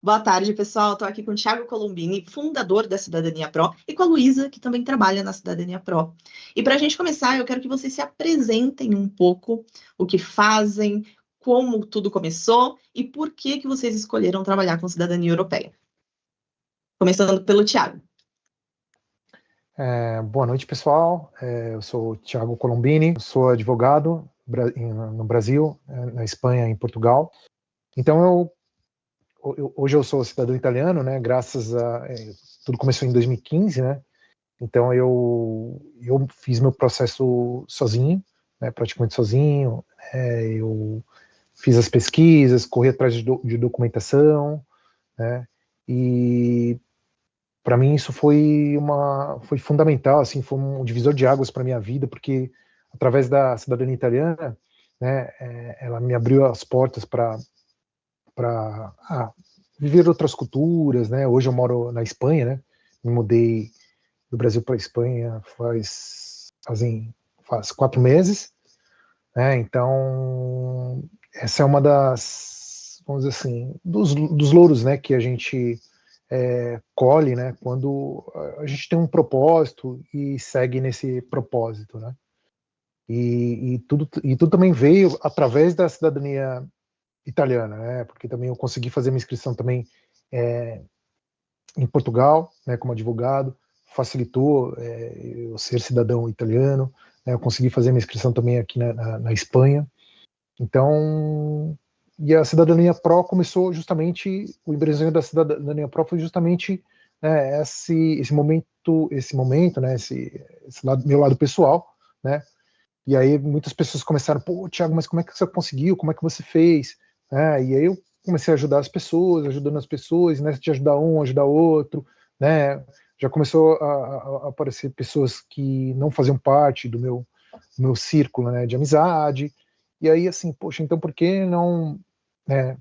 Boa tarde, pessoal. Estou aqui com o Thiago Colombini, fundador da Cidadania Pro, e com a Luísa, que também trabalha na Cidadania Pro. E para a gente começar, eu quero que vocês se apresentem um pouco, o que fazem, como tudo começou e por que vocês escolheram trabalhar com cidadania europeia. Começando pelo Thiago. Boa noite, pessoal. Eu sou o Thiago Colombini, sou advogado no Brasil, na Espanha e em Portugal. Então, hoje eu sou cidadão italiano, né? Graças a tudo começou em 2015, né? Então eu fiz meu processo sozinho, né? Praticamente sozinho. Eu fiz as pesquisas, corri atrás de documentação, né? E para mim isso foi fundamental, assim, foi um divisor de águas para minha vida, porque através da cidadania italiana, né, ela me abriu as portas para viver outras culturas, né? Hoje eu moro na Espanha, né? Me mudei do Brasil para a Espanha faz 4 meses, né? Então essa é uma das, vamos dizer assim, dos louros, né, que a gente colhe, né, quando a gente tem um propósito e segue nesse propósito, né? E tudo também veio através da cidadania italiana, né? Porque também eu consegui fazer minha inscrição também em Portugal, né, como advogado, facilitou eu ser cidadão italiano, né? Eu consegui fazer minha inscrição também aqui na Espanha. Então, e a cidadania Pro começou justamente, o embriãozinho da cidadania Pro foi justamente, né, esse momento, né, esse meu lado pessoal, né? E aí muitas pessoas começaram, pô, Thiago, mas como é que você conseguiu? Como é que você fez? E aí eu comecei a ajudar as pessoas, ajudando as pessoas, né, de ajudar um, ajudar outro, né? Já começou a aparecer pessoas que não faziam parte do meu círculo, né, de amizade. E aí, assim, poxa, então por que não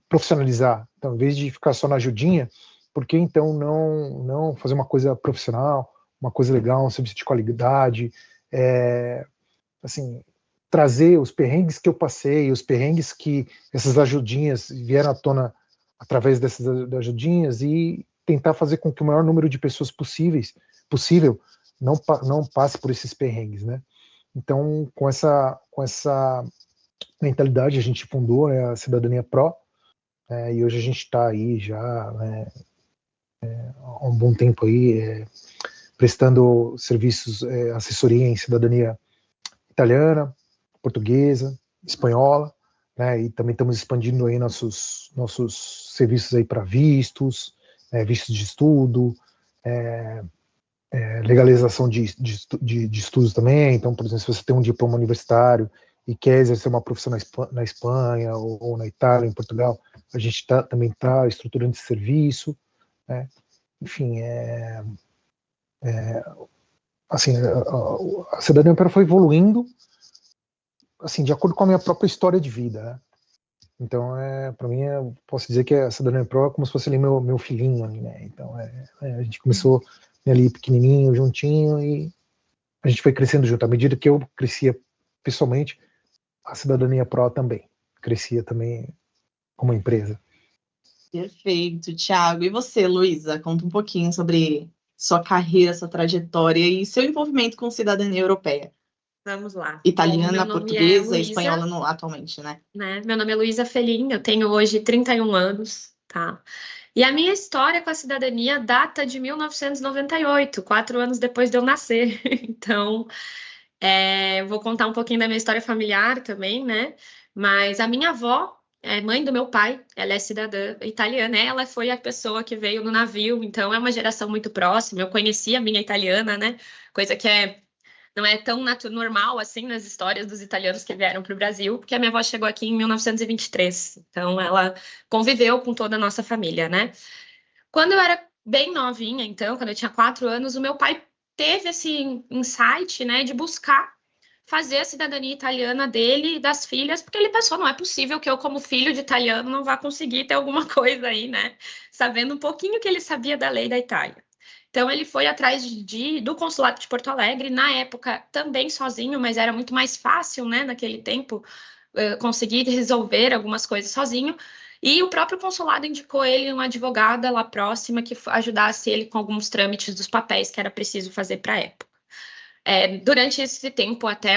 profissionalizar? Então, em vez de ficar só na ajudinha, por que então não fazer uma coisa profissional, uma coisa legal, um serviço de qualidade, assim, trazer os perrengues que eu passei, os perrengues que essas ajudinhas vieram à tona através dessas ajudinhas e tentar fazer com que o maior número de pessoas possível não passe por esses perrengues, né? Então, com essa mentalidade, a gente fundou, né, a Cidadania Pro, e hoje a gente está aí já, né, há um bom tempo aí, prestando serviços, assessoria em cidadania italiana, portuguesa, espanhola, né, e também estamos expandindo aí nossos serviços aí para vistos, vistos de estudo, legalização de estudos também. Então, por exemplo, se você tem um diploma universitário e quer exercer uma profissão na Espanha ou na Itália, em Portugal, a gente também está estruturando esse serviço, né? Enfim, assim, a cidadania européia foi evoluindo, assim, de acordo com a minha própria história de vida, né? Então, para mim, eu posso dizer que a Cidadania Pro é como se fosse ali meu filhinho ali, né? Então, a gente começou ali pequenininho, juntinho, e a gente foi crescendo junto. À medida que eu crescia pessoalmente, a Cidadania Pro também crescia também como empresa. Perfeito, Thiago. E você, Luísa? Conta um pouquinho sobre sua carreira, sua trajetória e seu envolvimento com cidadania europeia. Vamos lá. Italiana, portuguesa e espanhola atualmente, né? Meu nome é Luísa Felim, eu tenho hoje 31 anos, tá? E a minha história com a cidadania data de 1998, 4 anos depois de eu nascer. Então, eu vou contar um pouquinho da minha história familiar também, né? Mas a minha avó é mãe do meu pai, ela é cidadã italiana, ela foi a pessoa que veio no navio, então é uma geração muito próxima. Eu conheci a minha italiana, né? Coisa que não é tão normal assim nas histórias dos italianos que vieram para o Brasil, porque a minha avó chegou aqui em 1923, então ela conviveu com toda a nossa família, né? Quando eu era bem novinha, então, quando eu tinha 4 anos, o meu pai teve esse insight, né, de buscar fazer a cidadania italiana dele e das filhas, porque ele pensou, não é possível que eu, como filho de italiano, não vá conseguir ter alguma coisa aí, né? Sabendo um pouquinho que ele sabia da lei da Itália. Então, ele foi atrás do consulado de Porto Alegre, na época também sozinho, mas era muito mais fácil, né, naquele tempo, conseguir resolver algumas coisas sozinho. E o próprio consulado indicou ele uma advogada lá próxima que ajudasse ele com alguns trâmites dos papéis que era preciso fazer para a época. Durante esse tempo, até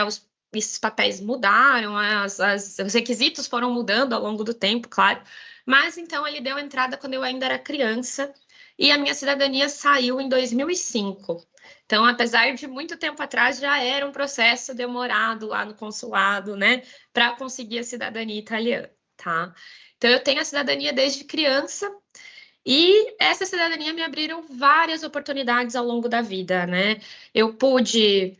esses papéis mudaram, os requisitos foram mudando ao longo do tempo, claro. Mas então ele deu entrada quando eu ainda era criança e a minha cidadania saiu em 2005. Então, apesar de muito tempo atrás, já era um processo demorado lá no consulado, né, para conseguir a cidadania italiana, tá? Então, eu tenho a cidadania desde criança e essa cidadania me abriram várias oportunidades ao longo da vida, né? Eu pude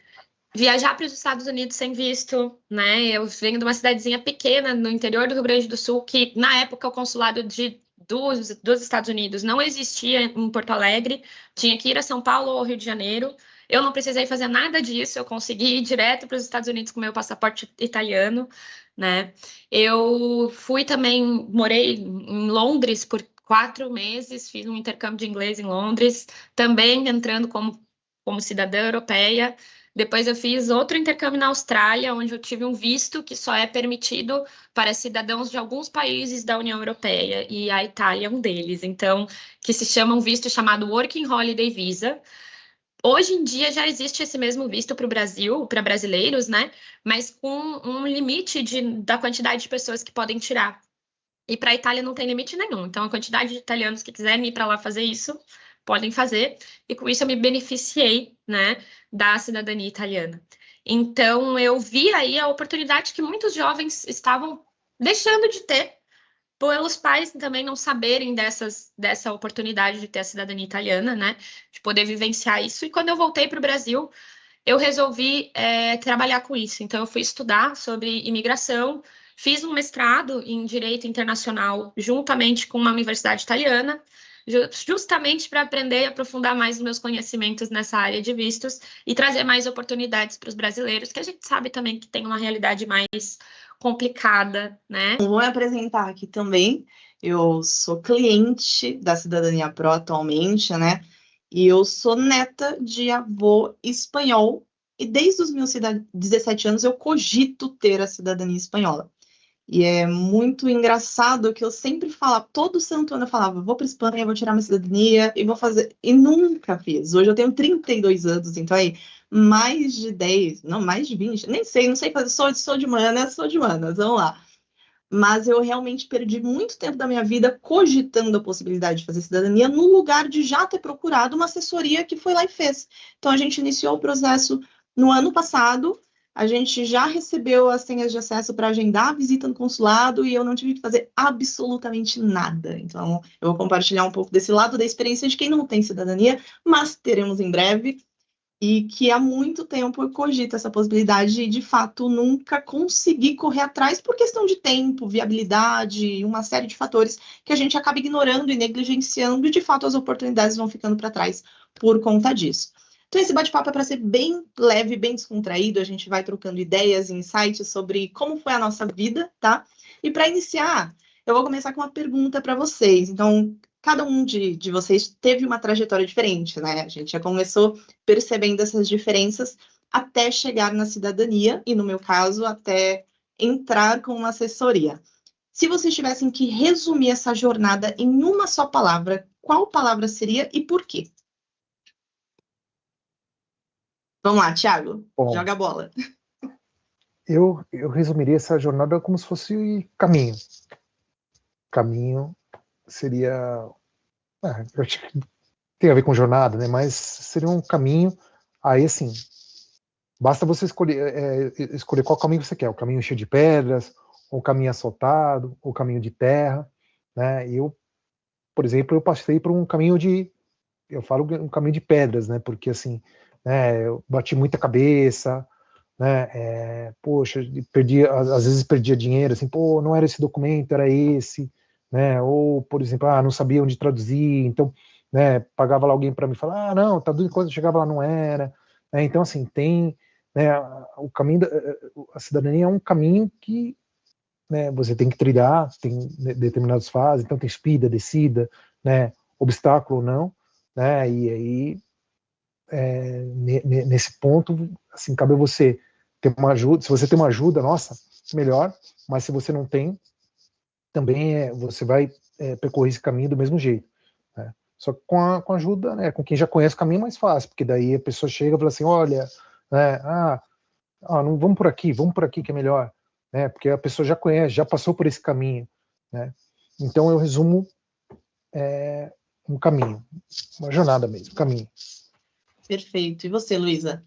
viajar para os Estados Unidos sem visto, né? Eu venho de uma cidadezinha pequena no interior do Rio Grande do Sul, que na época o consulado dos Estados Unidos não existia em Porto Alegre, tinha que ir a São Paulo ou Rio de Janeiro. Eu não precisei fazer nada disso, eu consegui ir direto para os Estados Unidos com meu passaporte italiano, né? Eu fui também, morei em Londres por 4 meses, fiz um intercâmbio de inglês em Londres, também entrando como cidadã europeia. Depois eu fiz outro intercâmbio na Austrália, onde eu tive um visto que só é permitido para cidadãos de alguns países da União Europeia, e a Itália é um deles. Então, que se chama um visto chamado Working Holiday Visa. Hoje em dia já existe esse mesmo visto para o Brasil, para brasileiros, né? Mas com um limite da quantidade de pessoas que podem tirar. E para a Itália não tem limite nenhum. Então, a quantidade de italianos que quiserem ir para lá fazer isso, podem fazer. E com isso eu me beneficiei, né, da cidadania italiana. Então, eu vi aí a oportunidade que muitos jovens estavam deixando de ter, pelos pais também não saberem dessa oportunidade de ter a cidadania italiana, né, de poder vivenciar isso. E quando eu voltei para o Brasil, eu resolvi trabalhar com isso. Então, eu fui estudar sobre imigração, fiz um mestrado em Direito Internacional juntamente com uma universidade italiana, justamente para aprender e aprofundar mais os meus conhecimentos nessa área de vistos e trazer mais oportunidades para os brasileiros, que a gente sabe também que tem uma realidade mais complicada, né? Vou me apresentar aqui também. Eu sou cliente da Cidadania Pro atualmente, né? E eu sou neta de avô espanhol. E desde os meus 17 anos eu cogito ter a cidadania espanhola. E é muito engraçado que eu sempre falava, todo santo ano eu falava, vou para Espanha, vou tirar minha cidadania e vou fazer. E nunca fiz. Hoje eu tenho 32 anos, então aí mais de 10, não, mais de 20, nem sei, não sei fazer, sou de humanas, vamos lá. Mas eu realmente perdi muito tempo da minha vida cogitando a possibilidade de fazer cidadania no lugar de já ter procurado uma assessoria que foi lá e fez. Então a gente iniciou o processo no ano passado, a gente já recebeu as senhas de acesso para agendar a visita no consulado e eu não tive que fazer absolutamente nada. Então, eu vou compartilhar um pouco desse lado da experiência de quem não tem cidadania, mas teremos em breve, e que há muito tempo eu cogito essa possibilidade e, de fato, nunca consegui correr atrás por questão de tempo, viabilidade, uma série de fatores que a gente acaba ignorando e negligenciando e, de fato, as oportunidades vão ficando para trás por conta disso. Então, esse bate-papo é para ser bem leve, bem descontraído, a gente vai trocando ideias e insights sobre como foi a nossa vida, tá? E para iniciar, eu vou começar com uma pergunta para vocês. Então, cada um de vocês teve uma trajetória diferente, né? A gente já começou percebendo essas diferenças até chegar na cidadania e, no meu caso, até entrar com uma assessoria. Se vocês tivessem que resumir essa jornada em uma só palavra, qual palavra seria e por quê? Vamos lá, Thiago, Bom, joga a bola. Eu resumiria essa jornada como se fosse caminho. Caminho seria... eu acho que tem a ver com jornada, né? Mas seria um caminho, aí assim, basta você escolher qual caminho você quer, o caminho cheio de pedras, ou o caminho asfaltado, ou o caminho de terra, né? E eu, por exemplo, eu passei por um caminho eu falo um caminho de pedras, né? Porque assim, né, eu bati muita cabeça, né? Poxa, às vezes perdia dinheiro, assim, pô, não era esse documento, era esse, né? Ou, por exemplo, não sabia onde traduzir, então, né, pagava lá alguém para me falar, não, tá doido, quando chegava lá não era, né? Então, assim, tem, né, o caminho a cidadania é um caminho que, né, você tem que trilhar, tem determinadas fases, então tem subida, descida, né, obstáculo ou não, né? E aí nesse ponto, assim, cabe a você ter uma ajuda. Se você tem uma ajuda, nossa, melhor, mas se você não tem, também você vai percorrer esse caminho do mesmo jeito, né? Só que com a ajuda, né, com quem já conhece o caminho é mais fácil, porque daí a pessoa chega e fala assim, olha, né, não vamos por aqui que é melhor, né, porque a pessoa já conhece, já passou por esse caminho, né? Então eu resumo um caminho, uma jornada mesmo, caminho. Perfeito. E você, Luísa?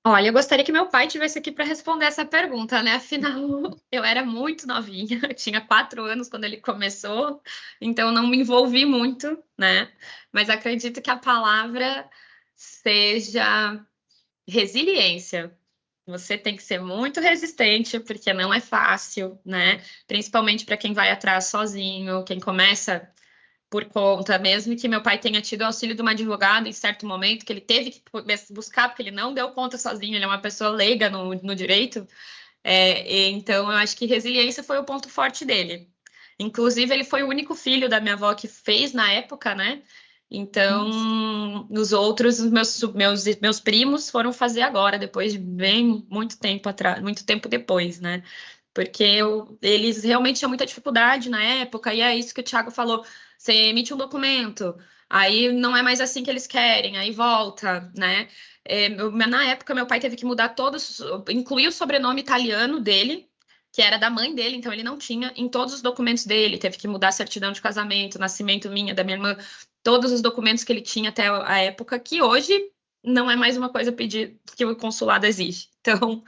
Olha, eu gostaria que meu pai estivesse aqui para responder essa pergunta, né? Afinal, eu era muito novinha, eu tinha 4 anos quando ele começou, então não me envolvi muito, né? Mas acredito que a palavra seja resiliência. Você tem que ser muito resistente, porque não é fácil, né? Principalmente para quem vai atrás sozinho, quem começa por conta, mesmo que meu pai tenha tido auxílio de uma advogada em certo momento, que ele teve que buscar, porque ele não deu conta sozinho, ele é uma pessoa leiga no direito. Então, eu acho que resiliência foi o ponto forte dele. Inclusive, ele foi o único filho da minha avó que fez na época, né? Então, os outros, meus primos foram fazer agora, depois de bem muito tempo atrás, muito tempo depois, né? Porque eles realmente tinham muita dificuldade na época, e é isso que o Thiago falou. Você emite um documento, aí não é mais assim que eles querem, aí volta, né? Na época, meu pai teve que mudar incluir o sobrenome italiano dele, que era da mãe dele, então ele não tinha em todos os documentos dele, teve que mudar a certidão de casamento, nascimento minha, da minha irmã, todos os documentos que ele tinha até a época, que hoje não é mais uma coisa pedir que o consulado exige. Então,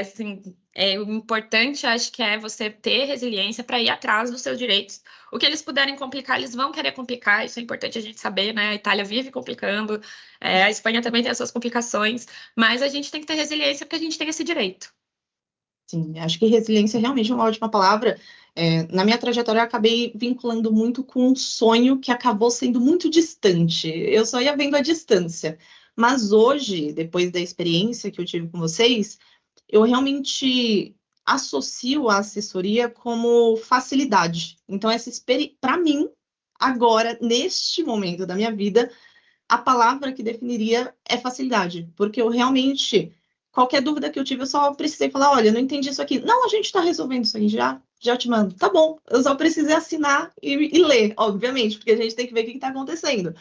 assim, o importante, acho que é você ter resiliência para ir atrás dos seus direitos. O que eles puderem complicar, eles vão querer complicar, isso é importante a gente saber, né? A Itália vive complicando, a Espanha também tem as suas complicações, mas a gente tem que ter resiliência porque a gente tem esse direito. Sim, acho que resiliência realmente é uma ótima palavra. Na minha trajetória, eu acabei vinculando muito com um sonho que acabou sendo muito distante. Eu só ia vendo a distância. Mas hoje, depois da experiência que eu tive com vocês, eu realmente associo a assessoria como facilidade. Então, para mim, agora, neste momento da minha vida, a palavra que definiria é facilidade, porque eu realmente, qualquer dúvida que eu tive, eu só precisei falar, olha, não entendi isso aqui. Não, a gente está resolvendo isso aí já te mando. Tá bom, eu só precisei assinar e ler, obviamente, porque a gente tem que ver o que está acontecendo.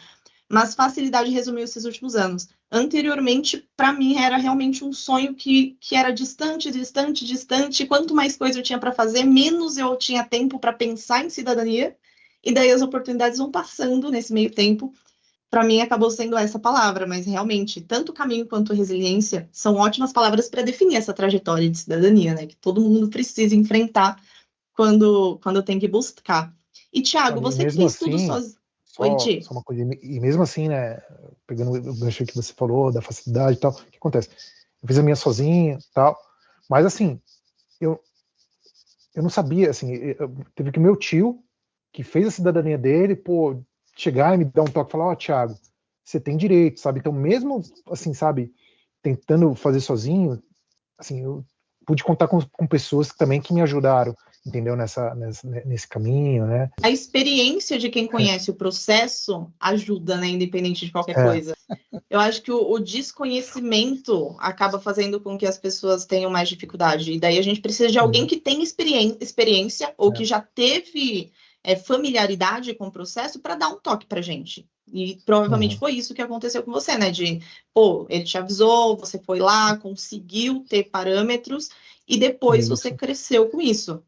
Mas facilidade resumiu esses últimos anos. Anteriormente, para mim, era realmente um sonho que era distante, distante, distante. Quanto mais coisa eu tinha para fazer, menos eu tinha tempo para pensar em cidadania. E daí as oportunidades vão passando nesse meio tempo. Para mim, acabou sendo essa palavra, mas realmente, tanto caminho quanto resiliência são ótimas palavras para definir essa trajetória de cidadania, né? Que todo mundo precisa enfrentar quando tem que buscar. E, Thiago, você que fez tudo sozinho. Só uma coisa, e mesmo assim, né, pegando o gancho que você falou, da facilidade e tal, o que acontece? Eu fiz a minha sozinha e tal, mas assim, eu não sabia, assim, teve que meu tio, que fez a cidadania dele, pô, chegar e me dar um toque e falar, ó, Thiago, você tem direito, sabe? Então, mesmo assim, sabe, tentando fazer sozinho, assim, eu pude contar com pessoas também que me ajudaram, entendeu? Nesse caminho, né? A experiência de quem conhece o processo ajuda, né? Independente de qualquer coisa. Eu acho que o desconhecimento acaba fazendo com que as pessoas tenham mais dificuldade. E daí a gente precisa de alguém que tem experiência ou que já teve familiaridade com o processo para dar um toque pra gente. E provavelmente foi isso que aconteceu com você, né? Ele te avisou, você foi lá, conseguiu ter parâmetros e depois você cresceu com isso.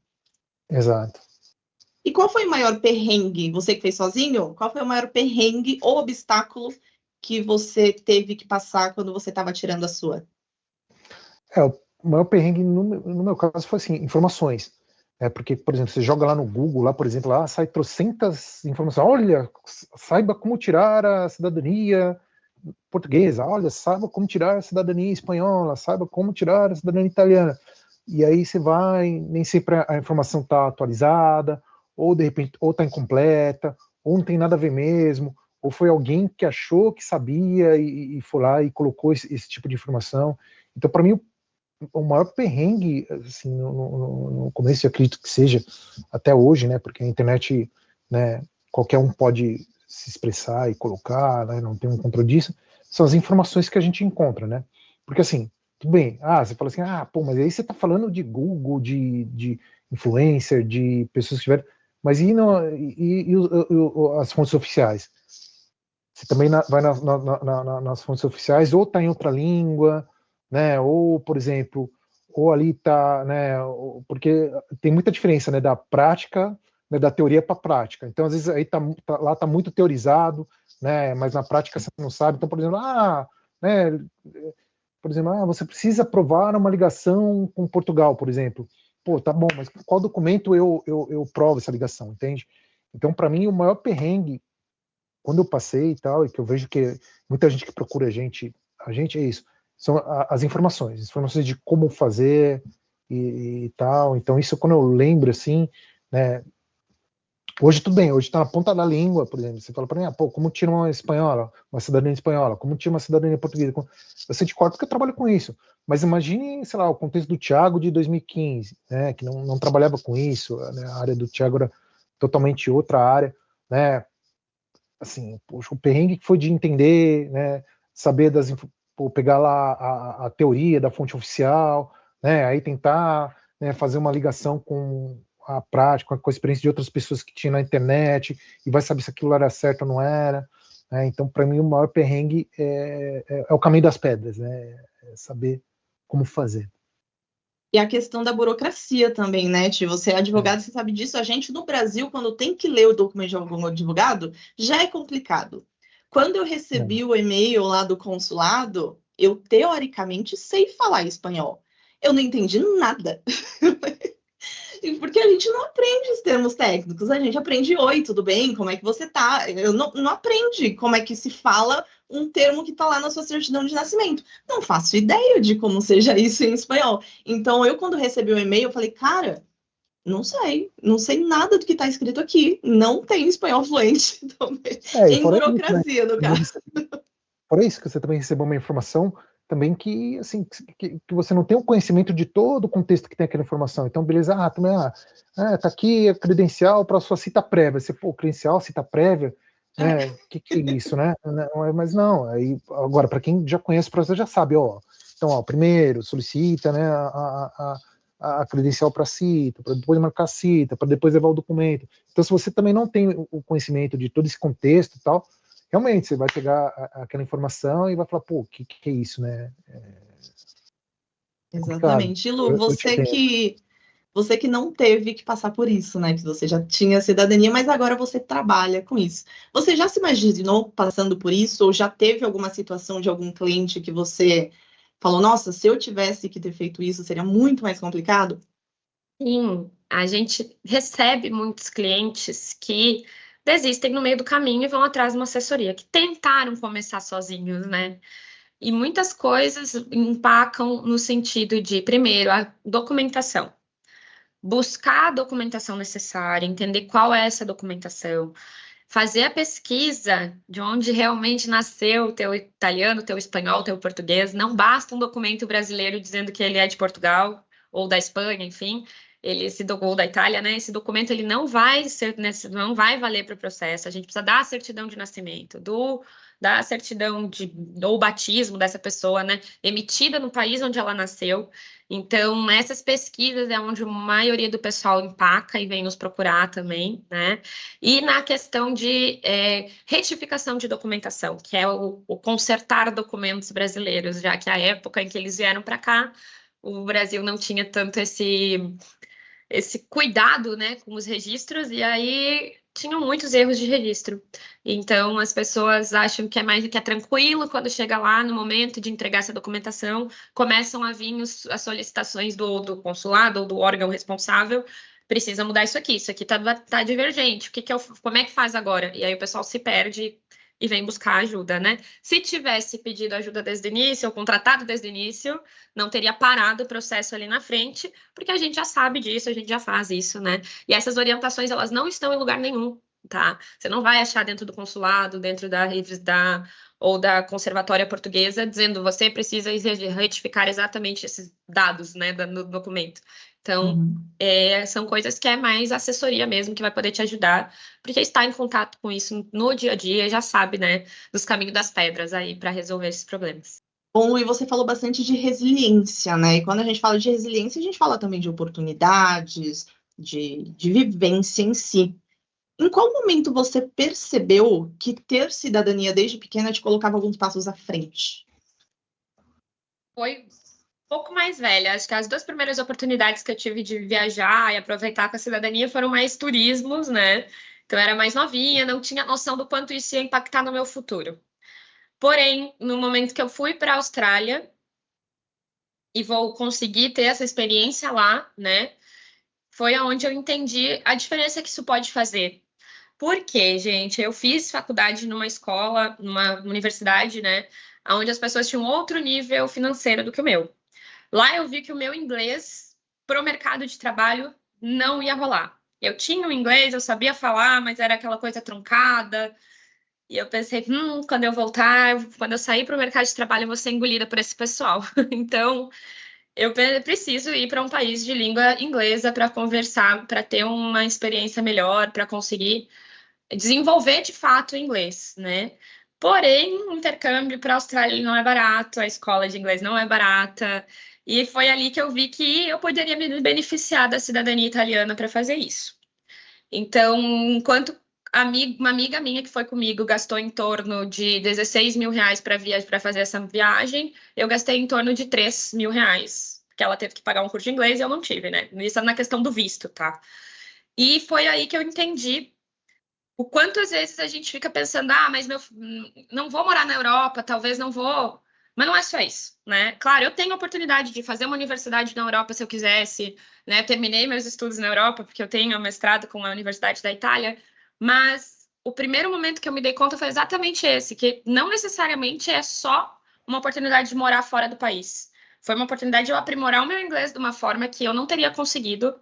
Exato. E qual foi o maior perrengue? Você que fez sozinho? Qual foi o maior perrengue ou obstáculo que você teve que passar quando você estava tirando a sua? O maior perrengue no meu caso foi assim, informações. Porque, por exemplo, você joga lá no Google, lá, por exemplo, lá sai trocentas informações. Olha, saiba como tirar a cidadania portuguesa. Olha, saiba como tirar a cidadania espanhola. Saiba como tirar a cidadania italiana. E aí você vai, nem sempre a informação está atualizada, ou de repente, ou está incompleta, ou não tem nada a ver mesmo, ou foi alguém que achou que sabia e foi lá e colocou esse tipo de informação. Então, para mim, o maior perrengue, assim, no começo, eu acredito que seja até hoje, né, porque a internet, né, qualquer um pode se expressar e colocar, né, não tem um controle disso, são as informações que a gente encontra, né, porque assim, tudo bem. Você fala assim, pô, mas aí você está falando de Google, de influencer, de pessoas que tiveram. Mas as fontes oficiais? Você também vai nas fontes oficiais, ou está em outra língua, né? Ou, por exemplo, ou ali está, né? Porque tem muita diferença, né? Da prática, né, da teoria para a prática. Então, às vezes, aí lá está muito teorizado, né? Mas na prática você não sabe. Então, por exemplo, né? Por exemplo, você precisa provar uma ligação com Portugal, por exemplo. Pô, tá bom, mas qual documento eu provo essa ligação, entende? Então, para mim, o maior perrengue, quando eu passei e tal, e que eu vejo que muita gente que procura a gente é isso, são as informações de como fazer e tal. Então, isso quando eu lembro, assim, né? Hoje tudo bem, hoje está na ponta da língua, por exemplo. Você fala para mim, pô, como tira uma espanhola, uma cidadania espanhola, como tira uma cidadania portuguesa? Eu sei de cor porque eu trabalho com isso. Mas imagine, sei lá, o contexto do Thiago de 2015, né, que não trabalhava com isso, né, a área do Thiago era totalmente outra área, né? Assim, poxa, o perrengue que foi de entender, né, saber pegar lá a teoria da fonte oficial, né, aí tentar, né, fazer uma ligação com a prática, com a experiência de outras pessoas que tinha na internet, e vai saber se aquilo era certo ou não era, né? Então, para mim, o maior perrengue é o caminho das pedras, né? É saber como fazer. E a questão da burocracia também, né, Ti? Você é advogado, você sabe disso. A gente no Brasil, quando tem que ler o documento de algum advogado, já é complicado. Quando eu recebi o e-mail lá do consulado, eu teoricamente sei falar espanhol. Eu não entendi nada. Porque a gente não aprende os termos técnicos, a gente aprende oi, tudo bem, como é que você tá? Eu não aprende como é que se fala um termo que tá lá na sua certidão de nascimento. Não faço ideia de como seja isso em espanhol. Então, eu quando recebi o e-mail, eu falei, cara, não sei nada do que tá escrito aqui, não tem espanhol fluente também. Em burocracia, no caso. Por isso que você também recebeu uma informação também que, assim, que você não tem o conhecimento de todo o contexto que tem aquela informação. Então, beleza, também, tá aqui a credencial para a sua cita prévia. Você, pô, credencial, cita prévia, né? O que é isso, né? Mas não, aí, agora, para quem já conhece o processo, já sabe, então, primeiro, solicita, né, a credencial para cita, para depois marcar a cita, para depois levar o documento. Então, se você também não tem o conhecimento de todo esse contexto e tal, realmente, você vai pegar aquela informação e vai falar, pô, o que é isso, né? Exatamente. E Lu, você que não teve que passar por isso, né? Que você já tinha cidadania, mas agora você trabalha com isso. Você já se imaginou passando por isso? Ou já teve alguma situação de algum cliente que você falou, nossa, se eu tivesse que ter feito isso, seria muito mais complicado? Sim, a gente recebe muitos clientes que desistem no meio do caminho e vão atrás de uma assessoria, que tentaram começar sozinhos, né? E muitas coisas empacam no sentido de, primeiro, a documentação. Buscar a documentação necessária, entender qual é essa documentação, fazer a pesquisa de onde realmente nasceu o teu italiano, o teu espanhol, o teu português. Não basta um documento brasileiro dizendo que ele é de Portugal ou da Espanha, enfim, ou da Itália, né? Esse documento ele não vai valer para o processo. A gente precisa da certidão de nascimento, da certidão ou batismo dessa pessoa, né? Emitida no país onde ela nasceu. Então, essas pesquisas é onde a maioria do pessoal empaca e vem nos procurar também, né? E na questão de retificação de documentação, que é o consertar documentos brasileiros, já que a época em que eles vieram para cá, o Brasil não tinha tanto esse cuidado, né, com os registros, e aí tinham muitos erros de registro. Então, as pessoas acham que é tranquilo quando chega lá no momento de entregar essa documentação, começam a vir as solicitações do consulado ou do órgão responsável, precisa mudar isso aqui tá divergente, como é que faz agora? E aí o pessoal se perde e vem buscar ajuda, né? Se tivesse pedido ajuda desde o início, ou contratado desde o início, não teria parado o processo ali na frente, porque a gente já sabe disso, a gente já faz isso, né? E essas orientações, elas não estão em lugar nenhum, tá? Você não vai achar dentro do consulado, dentro ou da conservatória portuguesa, dizendo você precisa retificar exatamente esses dados, né, no documento. Então, são coisas que é mais assessoria mesmo, que vai poder te ajudar, porque está em contato com isso no dia a dia, já sabe, né, dos caminhos das pedras aí para resolver esses problemas. Bom, e você falou bastante de resiliência, né? E quando a gente fala de resiliência, a gente fala também de oportunidades, de vivência em si. Em qual momento você percebeu que ter cidadania desde pequena te colocava alguns passos à frente? Foi um pouco mais velha. Acho que as duas primeiras oportunidades que eu tive de viajar e aproveitar com a cidadania foram mais turismos, né? Então eu era mais novinha, não tinha noção do quanto isso ia impactar no meu futuro. Porém, no momento que eu fui para a Austrália e vou conseguir ter essa experiência lá, né? Foi aonde eu entendi a diferença que isso pode fazer. Porque, gente, eu fiz faculdade numa escola, numa universidade, né? Onde as pessoas tinham outro nível financeiro do que o meu. Lá eu vi que o meu inglês para o mercado de trabalho não ia rolar. Eu tinha o inglês, eu sabia falar, mas era aquela coisa truncada. E eu pensei, quando eu voltar, quando eu sair para o mercado de trabalho, eu vou ser engolida por esse pessoal. Então, eu preciso ir para um país de língua inglesa para conversar, para ter uma experiência melhor, para conseguir desenvolver de fato o inglês, né? Porém, o intercâmbio para a Austrália não é barato, a escola de inglês não é barata, e foi ali que eu vi que eu poderia me beneficiar da cidadania italiana para fazer isso. Então, enquanto uma amiga minha que foi comigo gastou em torno de 16 mil reais para fazer essa viagem, eu gastei em torno de 3 mil reais, porque ela teve que pagar um curso de inglês e eu não tive, né? Isso é na questão do visto, tá? E foi aí que eu entendi o quanto às vezes a gente fica pensando, mas não vou morar na Europa, talvez não vou. Mas não é só isso, né? Claro, eu tenho a oportunidade de fazer uma universidade na Europa se eu quisesse, né? Terminei meus estudos na Europa, porque eu tenho mestrado com a Universidade da Itália, mas o primeiro momento que eu me dei conta foi exatamente esse, que não necessariamente é só uma oportunidade de morar fora do país. Foi uma oportunidade de eu aprimorar o meu inglês de uma forma que eu não teria conseguido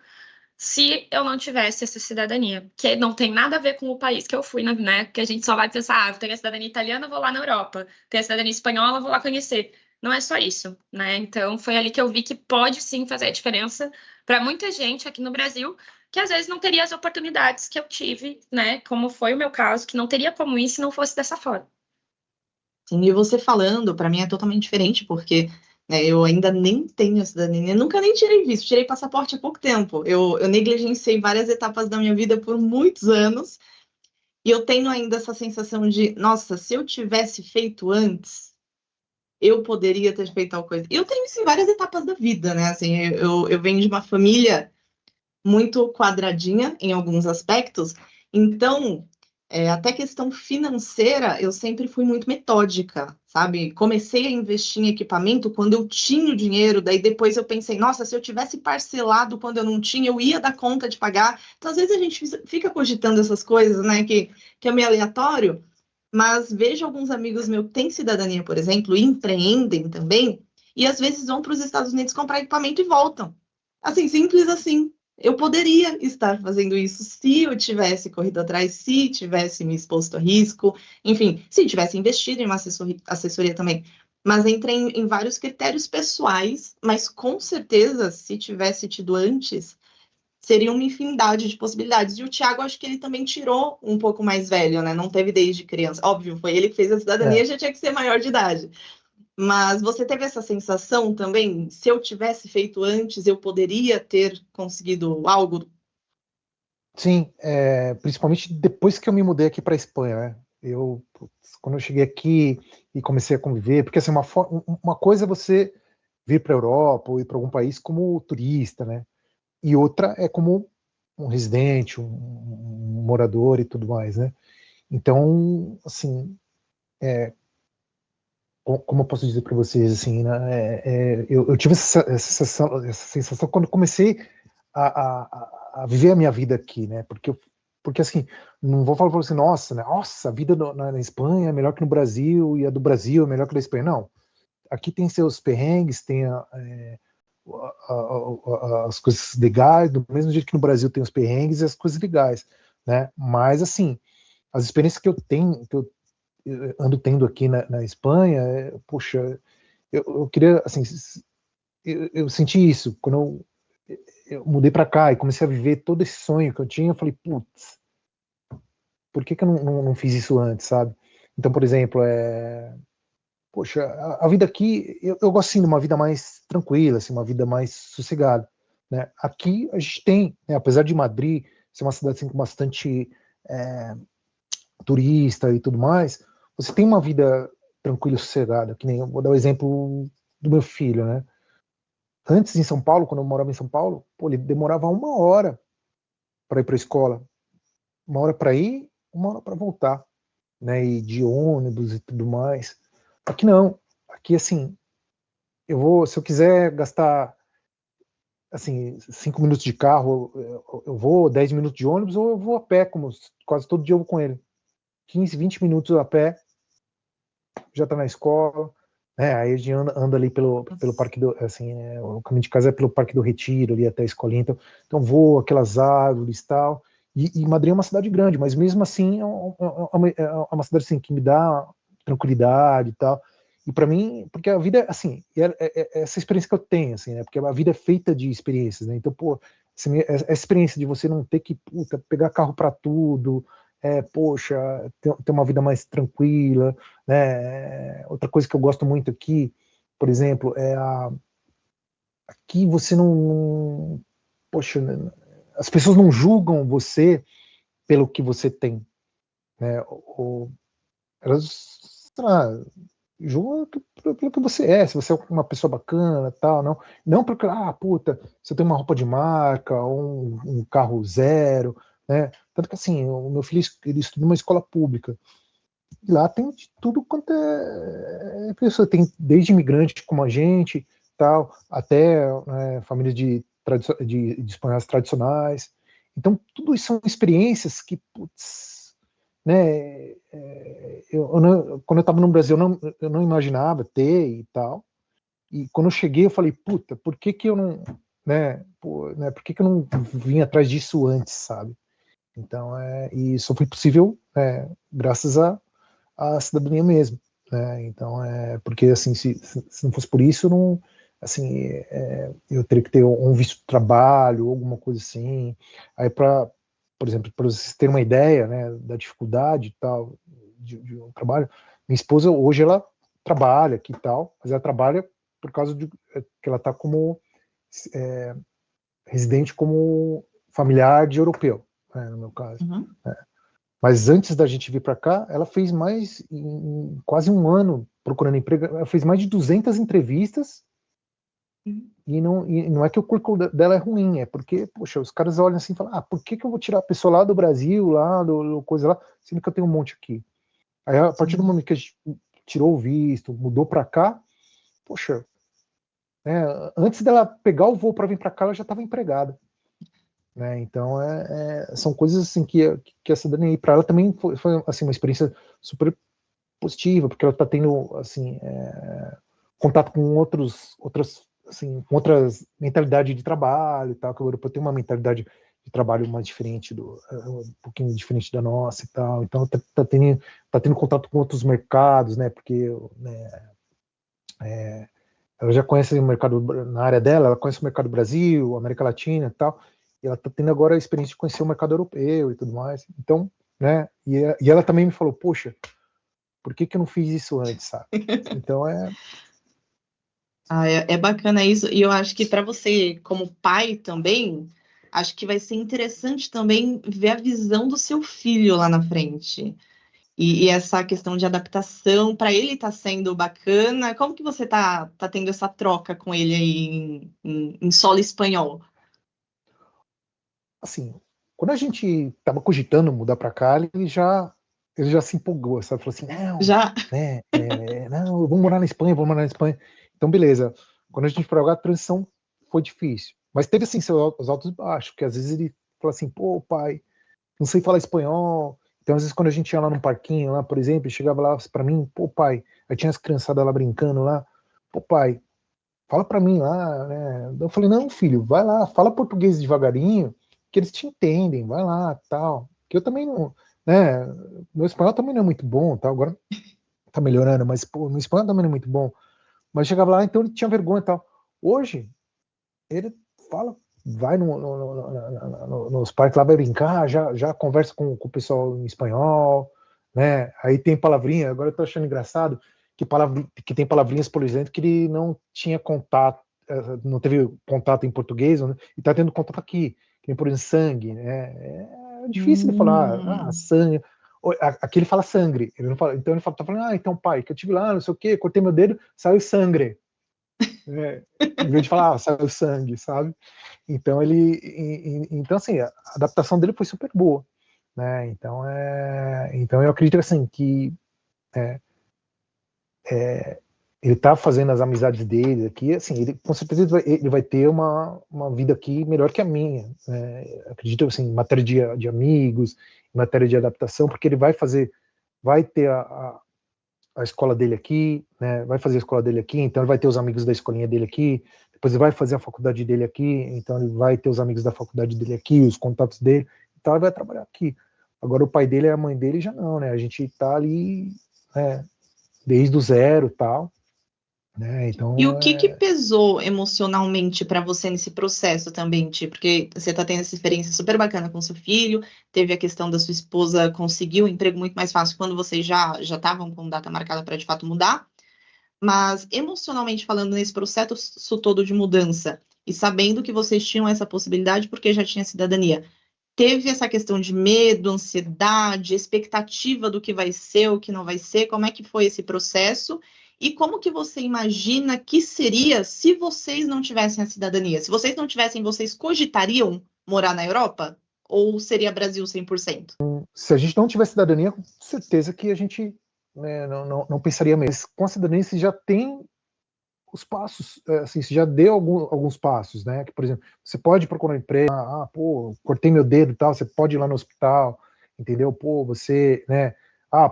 se eu não tivesse essa cidadania, que não tem nada a ver com o país que eu fui, né? Que a gente só vai pensar, eu tenho a cidadania italiana, vou lá na Europa, tenho a cidadania espanhola, vou lá conhecer. Não é só isso, né? Então foi ali que eu vi que pode sim fazer a diferença para muita gente aqui no Brasil, que às vezes não teria as oportunidades que eu tive, né? Como foi o meu caso, que não teria como ir se não fosse dessa forma. Sim, e você falando, para mim é totalmente diferente, porque né, eu ainda nem tenho cidadania, nunca nem tirei visto, tirei passaporte há pouco tempo. Eu negligenciei várias etapas da minha vida por muitos anos, e eu tenho ainda essa sensação de, nossa, se eu tivesse feito antes, eu poderia ter feito tal coisa. E eu tenho isso em várias etapas da vida, né? Assim, eu venho de uma família muito quadradinha em alguns aspectos, então até questão financeira, eu sempre fui muito metódica, sabe? Comecei a investir em equipamento quando eu tinha o dinheiro, daí depois eu pensei, nossa, se eu tivesse parcelado quando eu não tinha, eu ia dar conta de pagar. Então, às vezes a gente fica cogitando essas coisas, né, que é meio aleatório, mas vejo alguns amigos meus que têm cidadania, por exemplo, e empreendem também, e às vezes vão para os Estados Unidos comprar equipamento e voltam. Assim, simples assim. Eu poderia estar fazendo isso se eu tivesse corrido atrás, se tivesse me exposto a risco, enfim, se tivesse investido em uma assessoria também. Mas entra em vários critérios pessoais, mas com certeza, se tivesse tido antes, seria uma infinidade de possibilidades. E o Thiago, acho que ele também tirou um pouco mais velho, né? Não teve desde criança. Óbvio, foi ele que fez a cidadania, já tinha que ser maior de idade. Mas você teve essa sensação também? Se eu tivesse feito antes, eu poderia ter conseguido algo? Sim, principalmente depois que eu me mudei aqui para a Espanha, né? Quando eu cheguei aqui e comecei a conviver, porque assim, uma coisa é você vir para a Europa ou ir para algum país como turista, né? E outra é como um residente, um morador e tudo mais, né? Então, assim, como eu posso dizer para vocês, assim, né? Eu tive essa sensação quando comecei a viver a minha vida aqui, né? Porque assim, não vou falar para você, nossa, a vida na Espanha é melhor que no Brasil e a do Brasil é melhor que a da Espanha. Não. Aqui tem seus perrengues, tem as coisas legais, do mesmo jeito que no Brasil tem os perrengues e as coisas legais, né? Mas assim, as experiências que eu tenho, que eu ando tendo aqui na Espanha, poxa, eu queria, assim, eu senti isso quando eu mudei para cá e comecei a viver todo esse sonho que eu tinha. Eu falei, putz, por que eu não fiz isso antes, sabe? Então, por exemplo, poxa, a vida aqui, eu gosto assim de uma vida mais tranquila, assim, uma vida mais sossegada, né? Aqui a gente tem, né, apesar de Madrid ser uma cidade assim, com bastante turista e tudo mais, você tem uma vida tranquila e sossegada, que nem eu vou dar o exemplo do meu filho, né? Antes em São Paulo, quando eu morava em São Paulo, pô, ele demorava 1 hora para ir para a escola, 1 hora para ir, 1 hora para voltar, né? E de ônibus e tudo mais. Aqui não, aqui assim, se eu quiser gastar assim 5 minutos de carro, eu vou 10 minutos de ônibus ou eu vou a pé, como quase todo dia eu vou com ele. 15, 20 minutos a pé, já tá na escola, né? Aí a gente anda ali pelo Parque do, assim, o caminho de casa é pelo Parque do Retiro, ali até a escolinha, então vou, aquelas árvores e tal, e Madrid é uma cidade grande, mas mesmo assim é uma cidade assim, que me dá tranquilidade e tal, e para mim, porque a vida, assim, essa experiência que eu tenho, assim, né? Porque a vida é feita de experiências, né? Então, pô, assim, essa experiência de você não ter que, puta, pegar carro para tudo, poxa, ter uma vida mais tranquila, né? Outra coisa que eu gosto muito aqui, por exemplo, aqui você não, poxa, as pessoas não julgam você pelo que você tem, né? Elas, sei lá, julgam pelo que você é, se você é uma pessoa bacana, tal, não porque, puta, você tem uma roupa de marca, ou um carro zero, né? Tanto que assim, o meu filho ele estuda numa escola pública. E lá tem de tudo quanto é pessoa, tem desde imigrantes como a gente, tal, até famílias de espanhóis tradicionais. Então, tudo isso são experiências que, putz, né, quando eu estava no Brasil, eu não imaginava ter e tal. E quando eu cheguei, eu falei, puta, por que que eu não, por que que eu não vim atrás disso antes, sabe? Então, e isso foi possível, graças a cidadania mesmo, né? Então porque assim se não fosse por isso, não, assim, eu teria que ter um visto de trabalho, alguma coisa assim. Aí por exemplo, para vocês terem uma ideia, né, da dificuldade e tal de um trabalho, minha esposa hoje ela trabalha aqui e tal, mas ela trabalha por causa de que ela está como residente como familiar de europeu, né, no meu caso. Uhum. Mas antes da gente vir para cá, ela fez quase 1 ano procurando emprego, ela fez mais de 200 entrevistas, e não é que o currículo dela é ruim, é porque, poxa, os caras olham assim e falam, por que eu vou tirar a pessoa lá do Brasil, lá do coisa lá, sendo que eu tenho um monte aqui. Aí, a partir do momento que a gente tirou o visto, mudou para cá, poxa, antes dela pegar o voo para vir para cá, ela já estava empregada. Né? Então, são coisas assim que a cidadania para ela também foi assim, uma experiência super positiva, porque ela está tendo assim, contato com outras mentalidades de trabalho e tal, que o europeu tem uma mentalidade de trabalho mais diferente, um pouquinho diferente da nossa e tal, então tá tendo contato com outros mercados, né, porque ela já conhece o mercado na área dela, ela conhece o mercado Brasil, América Latina e tal, e ela está tendo agora a experiência de conhecer o mercado europeu e tudo mais. Então, né, e ela também me falou, poxa, por que eu não fiz isso antes, sabe? Então é bacana isso, e eu acho que para você, como pai também, acho que vai ser interessante também ver a visão do seu filho lá na frente. E essa questão de adaptação, para ele está sendo bacana. Como que você tá tendo essa troca com ele aí em solo espanhol? assim, quando a gente estava cogitando mudar para cá, ele já se empolgou, sabe? Falou assim, não, Já? não, eu vou morar na Espanha, vou morar na Espanha. Então, beleza. Quando a gente foi agora, a transição foi difícil. Mas teve, assim, seus altos e baixos, porque às vezes ele fala assim, pô, pai, não sei falar espanhol. Então, às vezes, quando a gente ia lá num parquinho, lá, por exemplo, ele chegava lá para mim, pô, pai, aí tinha as criançadas lá brincando lá, pô, pai, fala para mim lá, né? Eu falei, não, filho, vai lá, fala português devagarinho, que eles te entendem, vai lá, tal. Que eu também não, né? Meu espanhol também não é muito bom, tal. Agora tá melhorando, mas pô, meu espanhol também não é muito bom. Mas chegava lá, então ele tinha vergonha e tal. Hoje, ele fala, vai nos parques lá, vai brincar, já conversa com o pessoal em espanhol, né? Aí tem palavrinha, agora eu tô achando engraçado que tem palavrinhas, por exemplo, que ele não tinha contato, não teve contato em português, né, e está tendo contato aqui, que nem, por exemplo, sangue, né? É difícil de falar, sangue. Aqui ele fala sangre, ele não fala, então ele tá falando, então pai, que eu tive lá, não sei o quê, cortei meu dedo, saiu sangre. Em vez de falar, saiu sangue, sabe? Então então assim, a adaptação dele foi super boa, né? Então eu acredito assim que ele tá fazendo as amizades dele aqui, assim, ele com certeza ele vai ter uma vida aqui melhor que a minha, né? Acredito assim, em matéria de amigos, em matéria de adaptação, porque ele vai ter a escola dele aqui, né? Vai fazer a escola dele aqui, então ele vai ter os amigos da escolinha dele aqui, depois ele vai fazer a faculdade dele aqui, então ele vai ter os amigos da faculdade dele aqui, os contatos dele, então ele vai trabalhar aqui. Agora o pai dele e a mãe dele já não, né? A gente tá ali, né, desde o zero e tal, né? Então, e o que pesou emocionalmente para você nesse processo também, Ti? Porque você está tendo essa experiência super bacana com seu filho, teve a questão da sua esposa conseguir um emprego muito mais fácil quando vocês já estavam com data marcada para de fato mudar, mas emocionalmente falando nesse processo todo de mudança e sabendo que vocês tinham essa possibilidade porque já tinha cidadania, teve essa questão de medo, ansiedade, expectativa do que vai ser, o que não vai ser, como é que foi esse processo? E como que você imagina que seria se vocês não tivessem a cidadania? Se vocês não tivessem, vocês cogitariam morar na Europa? Ou seria Brasil 100%? Se a gente não tivesse cidadania, com certeza que a gente, né, não pensaria mesmo. Com a cidadania você já tem os passos, assim, você já deu alguns passos, né? Que, por exemplo, você pode procurar um emprego, cortei meu dedo e tal, você pode ir lá no hospital, entendeu? Pô, você, né?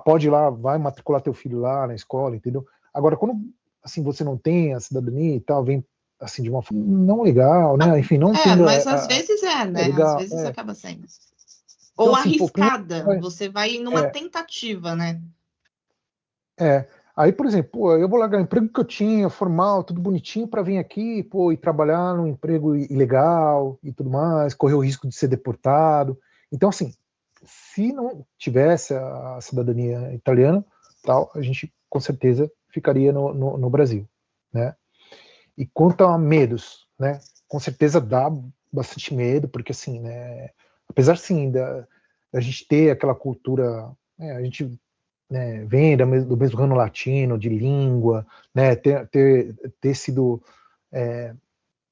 Pode ir lá, vai matricular teu filho lá na escola, entendeu? Agora, quando, assim, você não tem a cidadania e tal, vem, assim, de uma forma não legal, né? Enfim, não tendo... mas às vezes né? Legal, às vezes acaba sendo. Ou então, assim, arriscada, você vai numa tentativa, né? Aí, por exemplo, eu vou largar o emprego que eu tinha, formal, tudo bonitinho, para vir aqui, e trabalhar num emprego ilegal e tudo mais, correr o risco de ser deportado. Então, assim, se não tivesse a cidadania italiana, tal, a gente com certeza ficaria no Brasil, né? E quanto a medos, né? Com certeza dá bastante medo, porque assim, né? Apesar sim da gente ter aquela cultura, né, a gente, né, vem do mesmo ramo latino, de língua, né, ter sido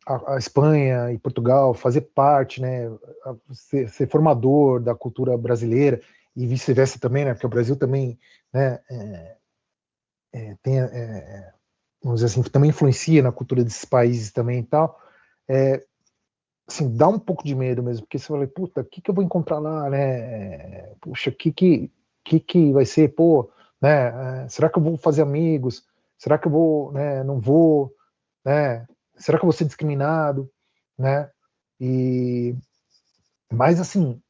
a Espanha e Portugal, fazer parte, né, ser formador da cultura brasileira e vice-versa também, né, porque o Brasil também, né, tem, vamos dizer assim, também influencia na cultura desses países também e tal, assim, dá um pouco de medo mesmo, porque você fala, puta, o que eu vou encontrar lá, né, puxa, o que vai ser, pô, né, será que eu vou fazer amigos, será que eu vou, né, não vou, né, será que eu vou ser discriminado, né, mas assim,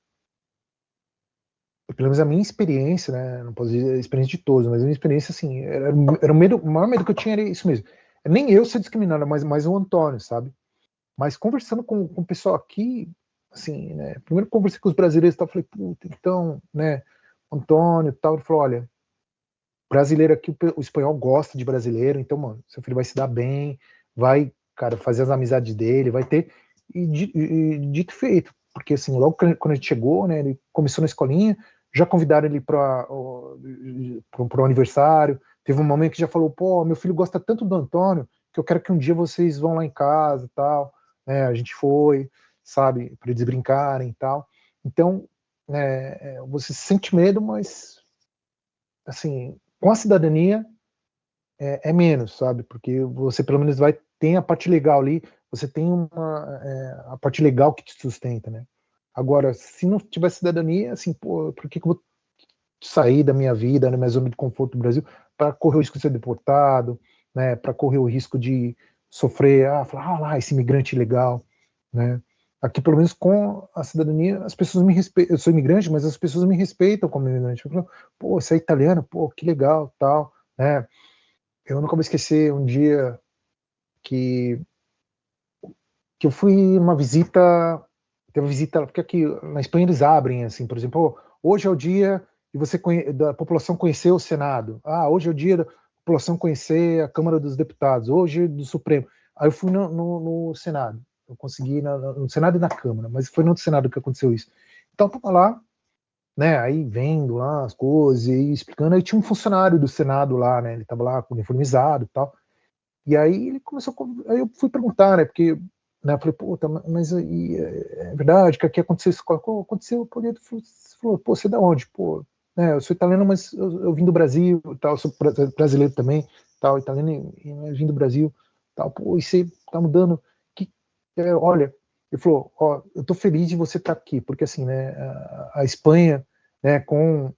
pelo menos a minha experiência, né, não posso dizer a experiência de todos, mas a minha experiência, assim, era o maior medo que eu tinha era isso mesmo, nem eu ser discriminado, mas o Antônio, sabe, mas conversando com o pessoal aqui, assim, né, primeiro conversei com os brasileiros e tal, falei, puta, então, né, Antônio e tal, ele falou, olha, brasileiro aqui, o espanhol gosta de brasileiro, então, mano, seu filho vai se dar bem, vai, cara, fazer as amizades dele, vai ter, e dito e feito, porque assim, logo quando a gente chegou, né, ele começou na escolinha, já convidaram ele para o aniversário, teve um momento que já falou, pô, meu filho gosta tanto do Antônio, que eu quero que um dia vocês vão lá em casa e tal, né, a gente foi, sabe, para eles brincarem e tal, então, você sente medo, mas, assim, com a cidadania é menos, sabe? Porque você pelo menos tem a parte legal ali, você tem a parte legal que te sustenta, né? Agora, se não tiver cidadania, assim, pô, por que eu vou sair da minha vida, da minha zona de conforto do Brasil, para correr o risco de ser deportado, né? Para correr o risco de sofrer, falar, lá, esse imigrante ilegal, né? Aqui, pelo menos com a cidadania, as pessoas me respeitam. Eu sou imigrante, mas as pessoas me respeitam como imigrante. Eu falo, pô, você é italiano? Pô, que legal, tal, né? Eu nunca vou esquecer um dia que eu fui numa visita, teve uma visita, porque aqui na Espanha eles abrem, assim, por exemplo, hoje é o dia de da população conhecer o Senado. Hoje é o dia população conhecer a Câmara dos Deputados, hoje do Supremo. Aí eu fui no Senado, eu consegui no Senado e na Câmara, mas foi no Senado que aconteceu isso. Então, tava lá, né, aí vendo lá as coisas e explicando, aí tinha um funcionário do Senado lá, né, ele tava lá uniformizado e tal, e aí ele começou, aí eu fui perguntar, né, porque, né, eu falei, pô, mas aí, é verdade que aqui aconteceu isso, aconteceu, ele falou, pô, você é da onde? Pô, né, eu sou italiano, mas eu vim do Brasil, tal, eu sou brasileiro também, tal, italiano e eu vim do Brasil, tal, pô, e você tá mudando, olha, ele falou, ó, eu tô feliz de você estar aqui, porque assim, né, a Espanha, né, com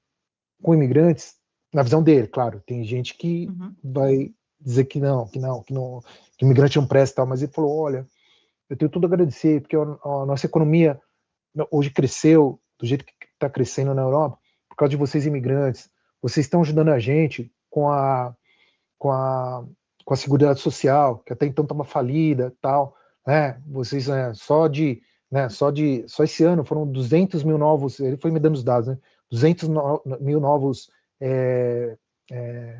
imigrantes, na visão dele, claro, tem gente que vai dizer que imigrante não presta e tal, mas ele falou, olha, eu tenho tudo a agradecer, porque a nossa economia hoje cresceu do jeito que está crescendo na Europa, por causa de vocês imigrantes, vocês estão ajudando a gente com a Seguridade Social, que até então estava falida, tal, né? Vocês, né, só esse ano foram 200 mil novos, ele foi me dando os dados, né? 200 mil novos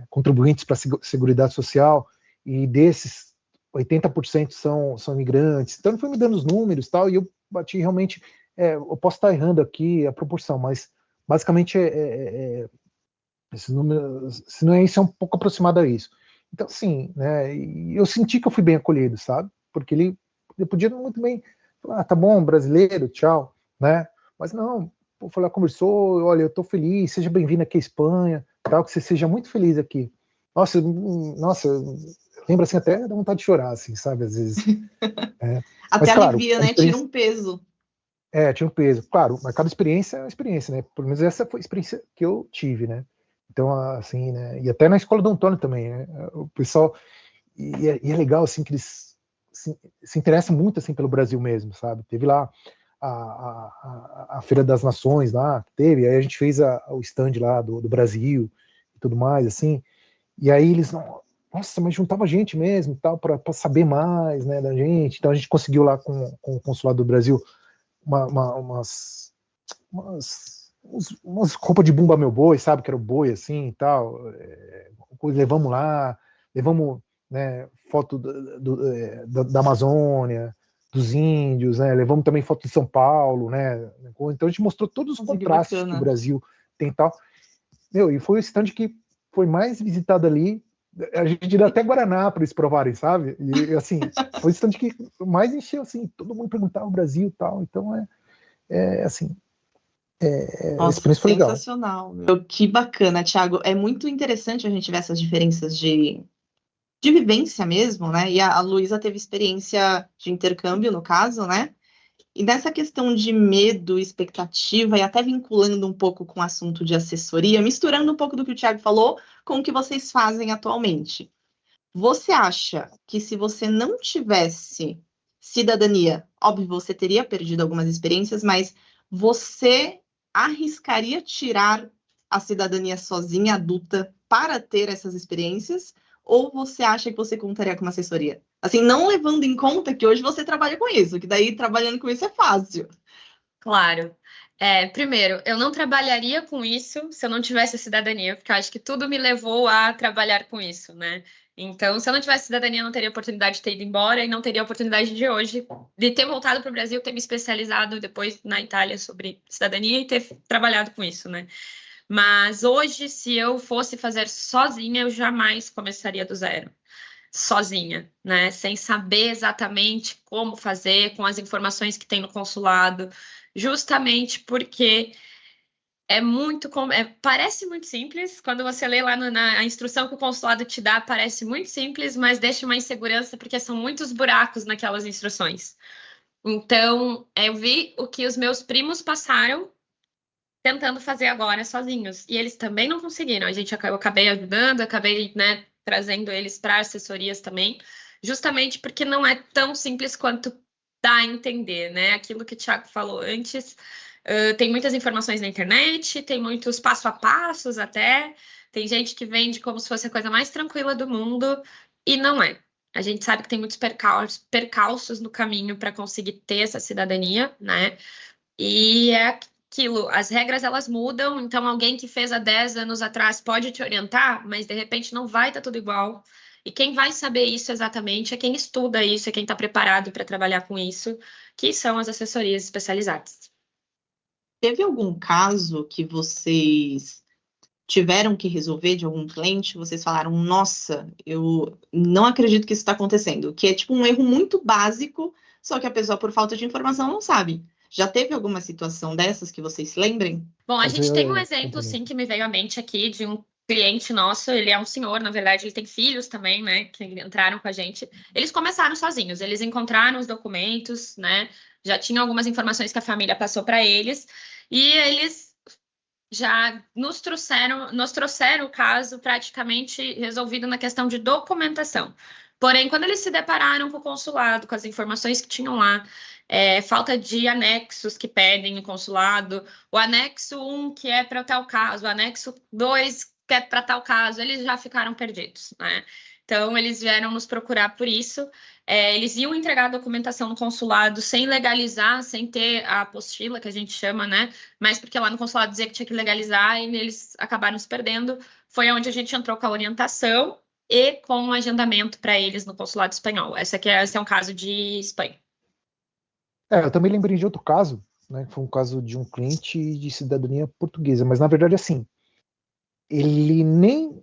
contribuintes para a Seguridade Social, e desses 80% são imigrantes. Então ele foi me dando os números, tal, e eu bati realmente, eu posso estar errando aqui a proporção, mas basicamente esses números, se não é isso, é um pouco aproximado a isso. Então, assim, né, eu senti que eu fui bem acolhido, sabe? Porque ele podia muito bem falar, tá bom, brasileiro, tchau, né? Mas não, foi lá, conversou, olha, eu tô feliz, seja bem-vindo aqui à Espanha, tal, que você seja muito feliz aqui. Nossa, lembra assim, até dá vontade de chorar, assim, sabe, às vezes. Até mas, claro, alivia, né? Tira um peso. Tira um peso. Claro, mas cada experiência é uma experiência, né? Pelo menos essa foi a experiência que eu tive, né? Então, assim, né? E até na escola do Antônio também, né? O pessoal... E é legal, assim, que eles se interessam muito, assim, pelo Brasil mesmo, sabe? Teve lá a Feira das Nações lá, teve, aí a gente fez o stand lá do Brasil e tudo mais, assim, e aí eles, nossa, mas juntava gente mesmo e tal, para saber mais, né, da gente. Então a gente conseguiu lá com o Consulado do Brasil umas roupas de Bumba Meu Boi, sabe, que era o boi assim e tal, levamos lá, né, foto da Amazônia, dos índios, né, levamos também foto de São Paulo, né, então a gente mostrou todos os contrastes que o Brasil tem e tal, e foi o stand que foi mais visitado ali, a gente deu até Guaraná para eles provarem, sabe, e assim, foi o stand que mais encheu, assim, todo mundo perguntava o Brasil e tal, então assim, nossa, sensacional. Legal. Que bacana, Thiago. É muito interessante a gente ver essas diferenças de vivência mesmo, né? E a Luísa teve experiência de intercâmbio, no caso, né? E nessa questão de medo, expectativa, e até vinculando um pouco com o assunto de assessoria, misturando um pouco do que o Thiago falou com o que vocês fazem atualmente. Você acha que se você não tivesse cidadania, óbvio, você teria perdido algumas experiências, mas você arriscaria tirar a cidadania sozinha, adulta, para ter essas experiências? Ou você acha que você contaria com uma assessoria? Assim, não levando em conta que hoje você trabalha com isso, que daí trabalhando com isso é fácil. Claro. Primeiro, eu não trabalharia com isso se eu não tivesse a cidadania, porque eu acho que tudo me levou a trabalhar com isso, né? Então, se eu não tivesse cidadania, eu não teria oportunidade de ter ido embora e não teria a oportunidade de hoje de ter voltado para o Brasil, ter me especializado depois na Itália sobre cidadania e ter trabalhado com isso, né? Mas hoje, se eu fosse fazer sozinha, eu jamais começaria do zero. Sozinha, né? Sem saber exatamente como fazer, com as informações que tem no consulado, justamente porque parece muito simples. Quando você lê lá na instrução que o consulado te dá, parece muito simples, mas deixa uma insegurança porque são muitos buracos naquelas instruções. Então, eu vi o que os meus primos passaram tentando fazer agora sozinhos. E eles também não conseguiram. Eu acabei ajudando, acabei, né, trazendo eles para assessorias também, justamente porque não é tão simples quanto dá a entender, né? Aquilo que o Thiago falou antes, tem muitas informações na internet, tem muitos passo a passos até, tem gente que vende como se fosse a coisa mais tranquila do mundo, e não é. A gente sabe que tem muitos percalços no caminho para conseguir ter essa cidadania, né? E aquilo, as regras elas mudam, então alguém que fez há 10 anos atrás pode te orientar, mas de repente não vai estar tudo igual. E quem vai saber isso exatamente é quem estuda isso, é quem está preparado para trabalhar com isso, que são as assessorias especializadas. Teve algum caso que vocês tiveram que resolver de algum cliente? Vocês falaram, nossa, eu não acredito que isso está acontecendo, que é tipo um erro muito básico, só que a pessoa, por falta de informação, não sabe. Já teve alguma situação dessas que vocês se lembrem? Bom, a gente tem um exemplo, sim, que me veio à mente aqui de um cliente nosso, ele é um senhor, na verdade, ele tem filhos também, né, que entraram com a gente. Eles começaram sozinhos, eles encontraram os documentos, né, já tinham algumas informações que a família passou para eles, e eles já nos trouxeram o caso praticamente resolvido na questão de documentação. Porém, quando eles se depararam com o consulado, com as informações que tinham lá, falta de anexos que pedem no consulado, o anexo 1 que é para tal caso, o anexo 2 que é para tal caso, eles já ficaram perdidos, né? Então, eles vieram nos procurar por isso. Eles iam entregar a documentação no consulado sem legalizar, sem ter a apostila, que a gente chama, né? Mas porque lá no consulado dizia que tinha que legalizar e eles acabaram se perdendo. Foi onde a gente entrou com a orientação e com o agendamento para eles no consulado espanhol. Esse é um caso de Espanha. Eu também lembrei de outro caso, né? Que foi um caso de um cliente de cidadania portuguesa, mas na verdade, assim, ele nem...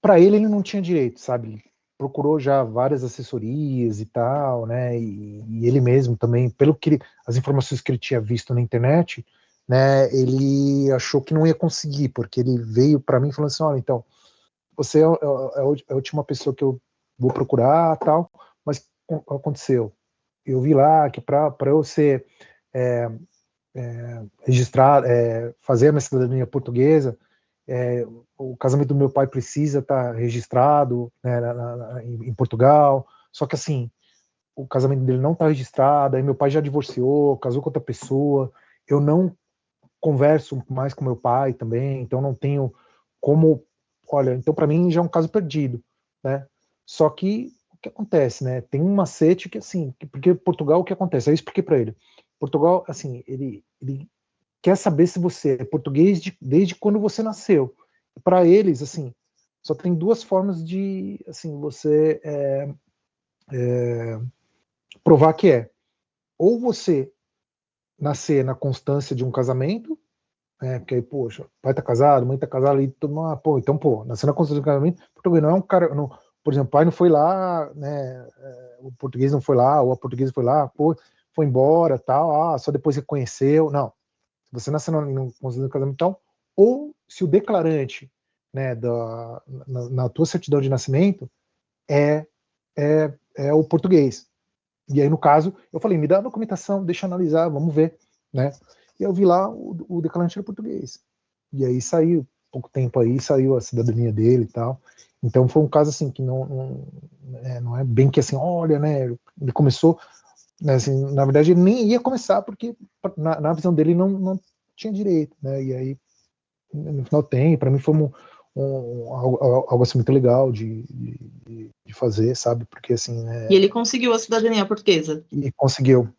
Para ele não tinha direito, sabe? Ele procurou já várias assessorias e tal, né? E ele mesmo também, pelo que as informações que ele tinha visto na internet, né? Ele achou que não ia conseguir, porque ele veio para mim falando assim, olha, então, você é a última pessoa que eu vou procurar, tal, mas o que aconteceu? Eu vi lá que para eu ser registrado, fazer a minha cidadania portuguesa, o casamento do meu pai precisa estar registrado, né, em Portugal, só que assim, o casamento dele não está registrado, aí meu pai já divorciou, casou com outra pessoa, eu não converso mais com meu pai também, então não tenho como, olha, então para mim já é um caso perdido, né? Só que o que acontece, né? Tem um macete que assim, porque Portugal, o que acontece? Eu expliquei para ele. Portugal, assim, ele quer saber se você é português desde quando você nasceu. Para eles, assim, só tem duas formas de, assim, você provar que é. Ou você nascer na constância de um casamento, porque aí, poxa, pai tá casado, mãe tá casada, e todo mundo, então, nasceu na constância de um casamento, português não é um cara, não, por exemplo, o pai não foi lá, né, o português não foi lá, ou a portuguesa foi lá, foi embora, tal, só depois reconheceu, não. Se você nasceu no constância de casamento, então, ou se o declarante, né, na tua certidão de nascimento é o português. E aí, no caso, eu falei, me dá a documentação, deixa eu analisar, vamos ver, né? E eu vi lá, o declarante era português. E aí saiu, pouco tempo aí, saiu a cidadania dele e tal. Então foi um caso assim, que não é bem que assim, olha, né, ele começou, né, assim, na verdade ele nem ia começar, porque na visão dele não tinha direito, né? E aí, no final tem, para mim foi algo assim muito legal de fazer, sabe? Porque assim, né? E ele conseguiu a cidadania portuguesa? E conseguiu.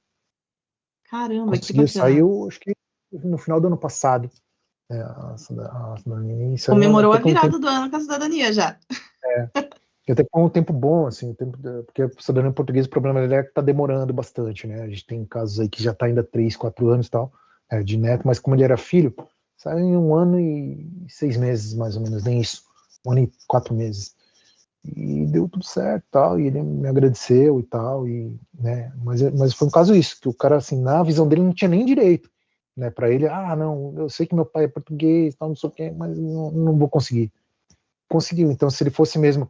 Caramba, Conseguiu, que bacana. saiu, acho que no final do ano passado. A cidadania. Comemorou a virada do ano com a cidadania já. Que até foi um tempo bom, assim, porque a cidadania portuguesa, o problema dele é que tá demorando bastante, né? A gente tem casos aí que já tá ainda 3, 4 anos e tal, de neto, mas como ele era filho, saiu em 1 ano e 6 meses, mais ou menos, nem isso. 1 ano e 4 meses. E deu tudo certo, tal, e ele me agradeceu e tal, né? Mas foi um caso isso, que o cara, assim, na visão dele não tinha nem direito, né? Para ele, não, eu sei que meu pai é português, tal, não sei o quê, mas não vou conseguir. Conseguiu. Então, se ele fosse mesmo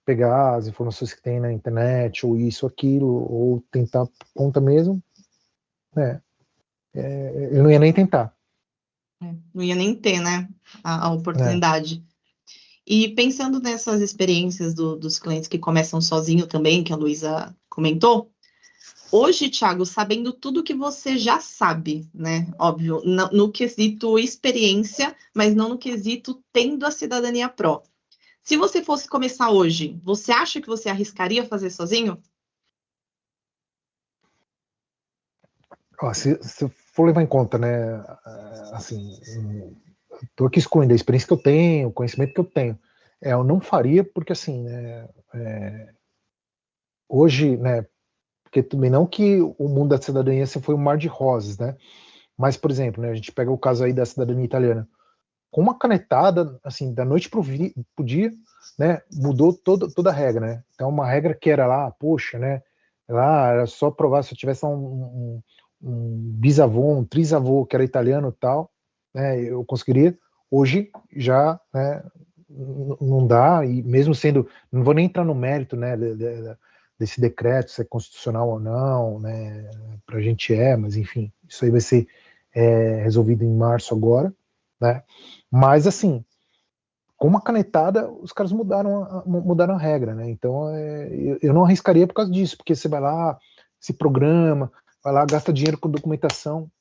pegar as informações que tem na internet, ou isso, aquilo, ou tentar por conta mesmo, né? Ele não ia nem tentar. Não ia nem ter, né, a oportunidade. E pensando nessas experiências dos clientes que começam sozinho também, que a Luísa comentou, hoje, Thiago, sabendo tudo que você já sabe, né, óbvio, no quesito experiência, mas não no quesito tendo a cidadania pró. Se você fosse começar hoje, você acha que você arriscaria fazer sozinho? Ó, se for levar em conta, né, assim, estou aqui excluindo a experiência que eu tenho, o conhecimento que eu tenho. Eu não faria porque, assim, né, hoje, né, porque também não que o mundo da cidadania assim, foi um mar de rosas, né, mas, por exemplo, né, a gente pega o caso aí da cidadania italiana, com uma canetada, assim, da noite pro dia, né, mudou toda a regra, né, então uma regra que era lá, poxa, né, lá era só provar se eu tivesse um bisavô, um trisavô que era italiano e tal, né, eu conseguiria, hoje já, né, não dá, e mesmo sendo, não vou nem entrar no mérito, né, desse decreto, se é constitucional ou não, né, pra gente mas enfim, isso aí vai ser resolvido em março agora, né, mas assim, com uma canetada, os caras mudaram a regra, né, então eu não arriscaria por causa disso, porque você vai lá, se programa, vai lá, gasta dinheiro com documentação,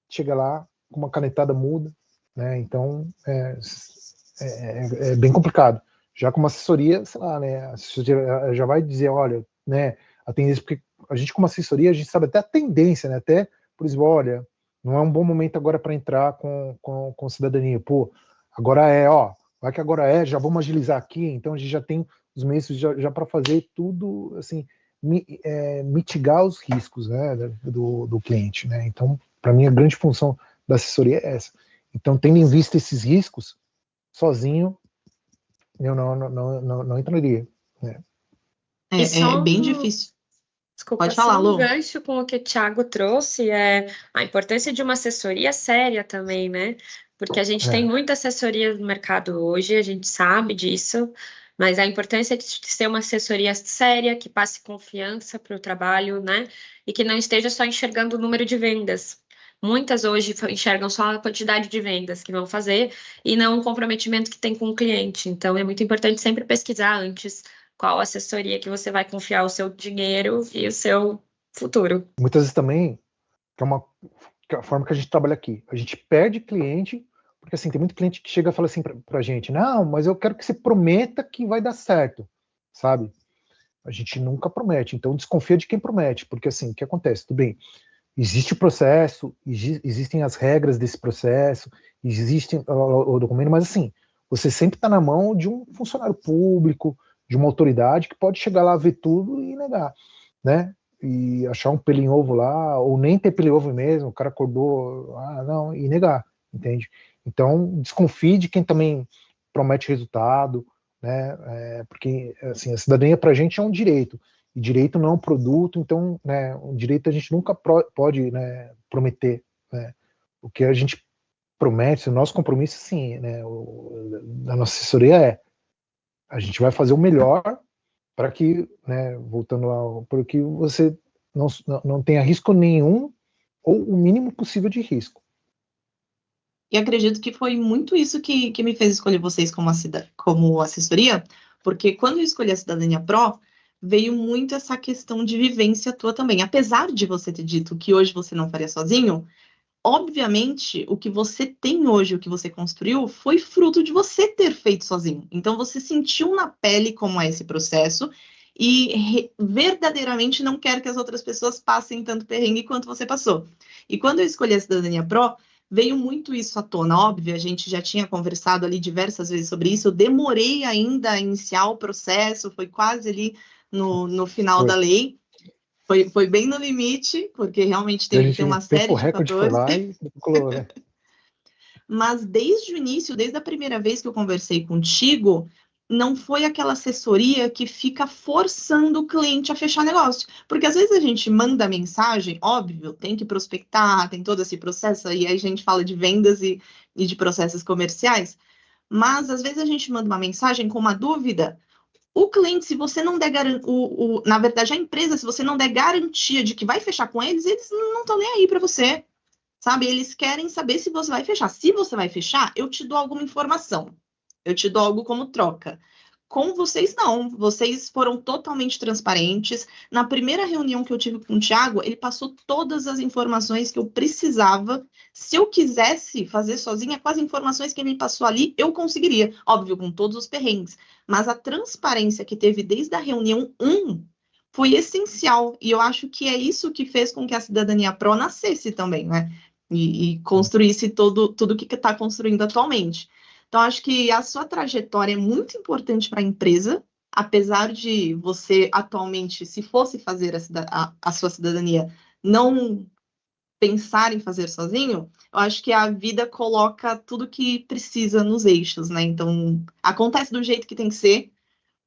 chega lá, com uma canetada muda, né, então é bem complicado. Já com uma assessoria, sei lá, né, a assessoria já vai dizer, olha, né, a tendência, porque a gente como assessoria, a gente sabe até a tendência, né, até, por exemplo, olha, não é um bom momento agora para entrar com cidadania, pô, agora vai que agora já vamos agilizar aqui, então a gente já tem os meios já para fazer tudo, assim, mitigar os riscos, né, do cliente, né, então, para mim, a grande função da assessoria é essa. Então, tendo em vista esses riscos, sozinho, eu não entraria. Né? E É só bem difícil. Desculpa, Pode falar, só um Lu. gancho com o que o Thiago trouxe é a importância de uma assessoria séria também, né? Porque a gente tem muita assessoria no mercado hoje, a gente sabe disso, mas a importância de ser uma assessoria séria, que passe confiança para o trabalho, né? E que não esteja só enxergando o número de vendas. Muitas hoje enxergam só a quantidade de vendas que vão fazer e não o comprometimento que tem com o cliente. Então, é muito importante sempre pesquisar antes qual assessoria que você vai confiar o seu dinheiro e o seu futuro. Muitas vezes também, que é a forma que a gente trabalha aqui, a gente perde cliente, porque assim, tem muito cliente que chega e fala assim pra gente, não, mas eu quero que você prometa que vai dar certo, sabe? A gente nunca promete, então desconfia de quem promete, porque assim, o que acontece? Tudo bem, existe o processo, existem as regras desse processo, existe o documento, mas assim, você sempre está na mão de um funcionário público, de uma autoridade que pode chegar lá, ver tudo e negar, né? E achar um pelo em ovo lá, ou nem ter pelo em ovo mesmo, o cara acordou, não, e negar, entende? Então, desconfie de quem também promete resultado, né? Porque assim, a cidadania para a gente é um direito, e direito não é um produto, então, né, o direito a gente nunca pode, né, prometer, né? O que a gente promete, o nosso compromisso, sim, né, da nossa assessoria a gente vai fazer o melhor para que, né, voltando para que você não tenha risco nenhum ou o mínimo possível de risco. E acredito que foi muito isso que me fez escolher vocês como assessoria, porque quando eu escolhi a Cidadania Pro, veio muito essa questão de vivência tua também. Apesar de você ter dito que hoje você não faria sozinho, obviamente, o que você tem hoje, o que você construiu, foi fruto de você ter feito sozinho. Então, você sentiu na pele como é esse processo e verdadeiramente não quer que as outras pessoas passem tanto perrengue quanto você passou. E quando eu escolhi a Cidadania Pro, veio muito isso à tona. Óbvio, a gente já tinha conversado ali diversas vezes sobre isso. Eu demorei ainda a iniciar o processo, foi quase ali no final da lei. Foi bem no limite, porque realmente tem uma série de recorde foi fatores. lá e colou, né? Mas desde o início, desde a primeira vez que eu conversei contigo, não foi aquela assessoria que fica forçando o cliente a fechar negócio. Porque às vezes a gente manda mensagem, óbvio, tem que prospectar, tem todo esse processo, e aí a gente fala de vendas e de processos comerciais, mas às vezes a gente manda uma mensagem com uma dúvida. O cliente, se você não der na verdade, a empresa, se você não der garantia de que vai fechar com eles não estão nem aí para você, sabe? Eles querem saber se você vai fechar. Se você vai fechar, eu te dou alguma informação. Eu te dou algo como troca. Com vocês, não. Vocês foram totalmente transparentes. Na primeira reunião que eu tive com o Thiago, ele passou todas as informações que eu precisava. Se eu quisesse fazer sozinha, com as informações que ele me passou ali, eu conseguiria. Óbvio, com todos os perrengues. Mas a transparência que teve desde a reunião 1 foi essencial. E eu acho que é isso que fez com que a Cidadania Pro nascesse também, né? E construísse tudo que está construindo atualmente. Então, acho que a sua trajetória é muito importante para a empresa, apesar de você atualmente, se fosse fazer a sua cidadania, não pensar em fazer sozinho, eu acho que a vida coloca tudo que precisa nos eixos, né? Então, acontece do jeito que tem que ser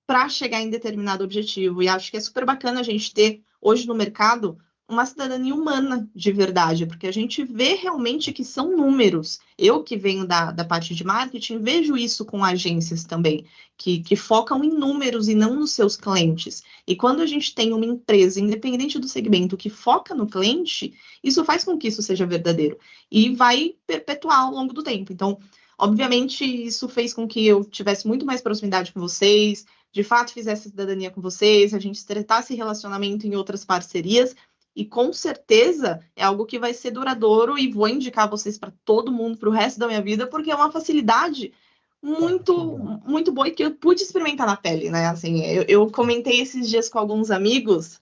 para chegar em determinado objetivo. E acho que é super bacana a gente ter hoje no mercado uma cidadania humana de verdade, porque a gente vê realmente que são números. Eu que venho da parte de marketing, vejo isso com agências também, que focam em números e não nos seus clientes. E quando a gente tem uma empresa, independente do segmento, que foca no cliente, isso faz com que isso seja verdadeiro e vai perpetuar ao longo do tempo. Então, obviamente, isso fez com que eu tivesse muito mais proximidade com vocês, de fato fizesse cidadania com vocês, a gente estreitasse relacionamento em outras parcerias, e com certeza é algo que vai ser duradouro e vou indicar vocês para todo mundo para o resto da minha vida, porque é uma facilidade muito boa e que eu pude experimentar na pele, né? Assim, eu comentei esses dias com alguns amigos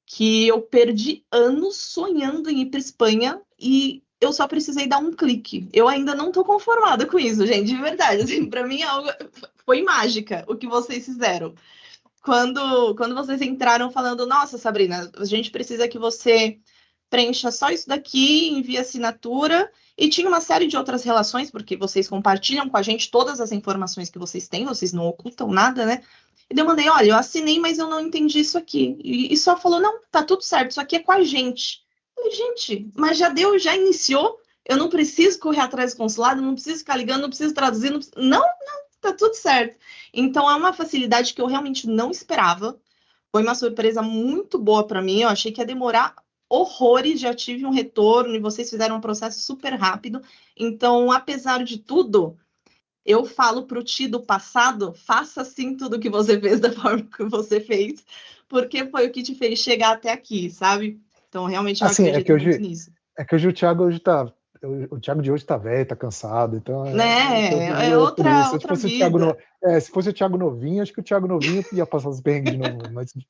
que eu perdi anos sonhando em ir para Espanha e eu só precisei dar um clique. Eu ainda não estou conformada com isso, gente, de verdade. Assim, para mim foi mágica o que vocês fizeram. Quando vocês entraram falando, nossa, Sabrina, a gente precisa que você preencha só isso daqui, envie assinatura, e tinha uma série de outras relações, porque vocês compartilham com a gente todas as informações que vocês têm, vocês não ocultam nada, né? E daí eu mandei, olha, eu assinei, mas eu não entendi isso aqui. E só falou, não, tá tudo certo, isso aqui é com a gente. Eu falei, gente, mas já deu, já iniciou? Eu não preciso correr atrás do consulado, não preciso ficar ligando, não preciso traduzir, não, tá tudo certo. Então é uma facilidade que eu realmente não esperava. Foi uma surpresa muito boa para mim. Eu achei que ia demorar horrores, já tive um retorno e vocês fizeram um processo super rápido. Então, apesar de tudo, eu falo para o Ti do passado, faça sim tudo que você fez da forma que você fez, porque foi o que te fez chegar até aqui, sabe? Então, realmente eu Assim, acredito muito nisso. É que hoje o Thiago hoje tá. O Thiago de hoje tá velho, tá cansado, então Né? É por isso. Se outra fosse o Thiago vida. se fosse o Thiago novinho, acho que o Thiago novinho ia passar os perrengues de novo. Mas o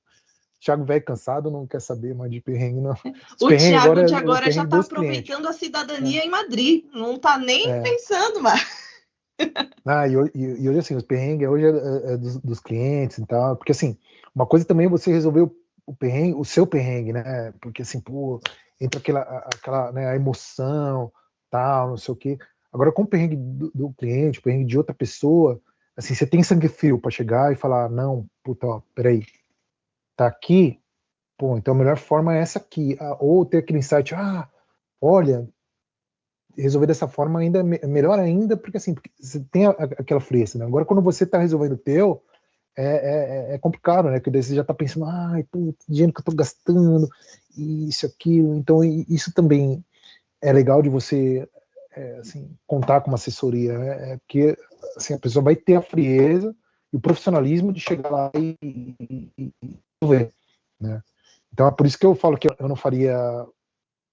Thiago velho cansado não quer saber mais de perrengue, não. Os O perrengues Thiago agora de é o agora já perrengue está dos clientes. aproveitando a cidadania em Madrid, não está nem É. pensando mais. E hoje, assim, os perrengues hoje é dos clientes e tal, porque assim, uma coisa também é você resolver o perrengue, o seu perrengue, né? Porque assim, pô, entra aquela né, a emoção, tal, não sei o quê. Agora, com o perrengue do cliente, o perrengue de outra pessoa, assim, você tem sangue frio para chegar e falar, não, puta, ó, peraí, tá aqui, pô, então a melhor forma é essa aqui, ou ter aquele insight, olha, resolver dessa forma ainda é melhor ainda, porque assim, porque você tem aquela frieza, né? Agora, quando você tá resolvendo o teu, é complicado, né? Porque daí você já tá pensando, ai, putz, dinheiro que eu tô gastando, isso, aquilo. Então, isso também é legal de você, assim, contar com uma assessoria, né? Porque, assim, a pessoa vai ter a frieza e o profissionalismo de chegar lá e resolver, né? Então, é por isso que eu falo que eu não faria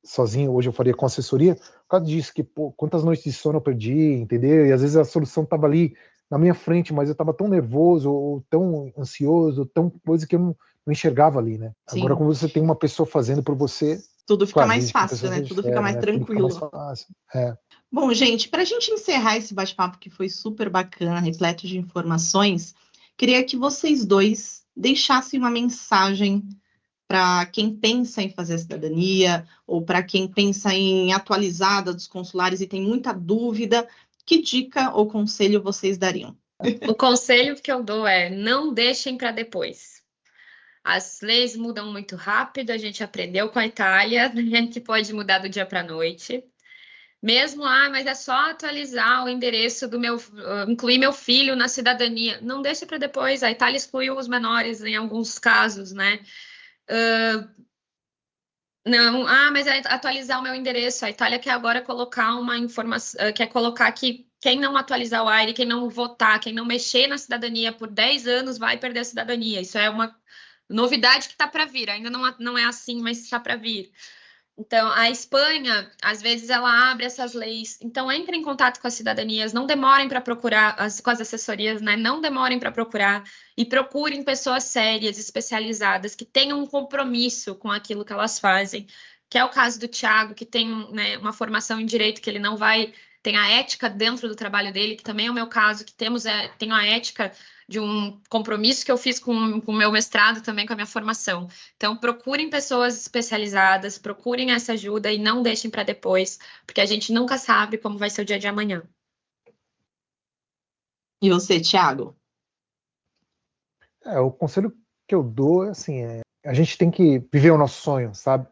sozinho, hoje eu faria com assessoria, por causa disso, que, pô, quantas noites de sono eu perdi, entendeu? E às vezes a solução estava ali na minha frente, mas eu estava tão nervoso, ou tão ansioso, tão coisa que eu não enxergava ali, né? Sim. Agora, quando você tem uma pessoa fazendo por você, tudo fica claro, mais fácil, né? Tudo fica mais tranquilo. Tudo fica mais fácil. Bom, gente, para a gente encerrar esse bate-papo que foi super bacana, repleto de informações, queria que vocês dois deixassem uma mensagem para quem pensa em fazer a cidadania ou para quem pensa em atualizar dados consulares e tem muita dúvida, que dica ou conselho vocês dariam? O conselho que eu dou é não deixem para depois. As leis mudam muito rápido, a gente aprendeu com a Itália, né, que pode mudar do dia para a noite. Mesmo, mas é só atualizar o endereço do incluir meu filho na cidadania. Não deixe para depois. A Itália excluiu os menores em alguns casos, né? Não, mas é atualizar o meu endereço. A Itália quer agora colocar uma informação, quer colocar que quem não atualizar o AIRE, quem não votar, quem não mexer na cidadania por 10 anos vai perder a cidadania. Isso é uma novidade que está para vir. Ainda não é assim, mas está para vir. Então, a Espanha, às vezes, ela abre essas leis. Então, entre em contato com as cidadanias, não demorem para procurar, com as assessorias, né? Não demorem para procurar e procurem pessoas sérias, especializadas, que tenham um compromisso com aquilo que elas fazem. Que é o caso do Thiago, que tem, né, uma formação em direito, que ele não vai. Tem a ética dentro do trabalho dele, que também é o meu caso, que tenho a ética de um compromisso que eu fiz com o meu mestrado também, com a minha formação. Então, procurem pessoas especializadas, procurem essa ajuda e não deixem para depois, porque a gente nunca sabe como vai ser o dia de amanhã. E você, Thiago? O conselho que eu dou é assim, a gente tem que viver o nosso sonho, sabe?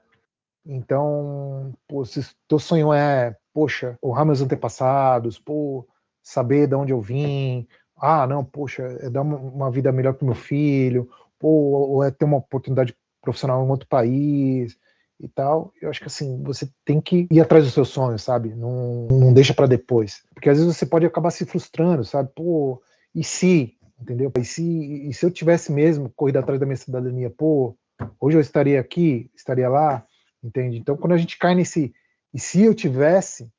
Então, pô, se teu sonho é, poxa, honrar meus antepassados, pô, saber de onde eu vim, não, poxa, é dar uma vida melhor pro meu filho, pô, ou é ter uma oportunidade profissional em outro país e tal, eu acho que assim, você tem que ir atrás dos seus sonhos, sabe? Não deixa para depois. Porque às vezes você pode acabar se frustrando, sabe? Pô, e se, entendeu? E se eu tivesse mesmo corrido atrás da minha cidadania, pô, hoje eu estaria aqui, estaria lá, entende? Então, quando a gente cai nesse e se eu tivesse,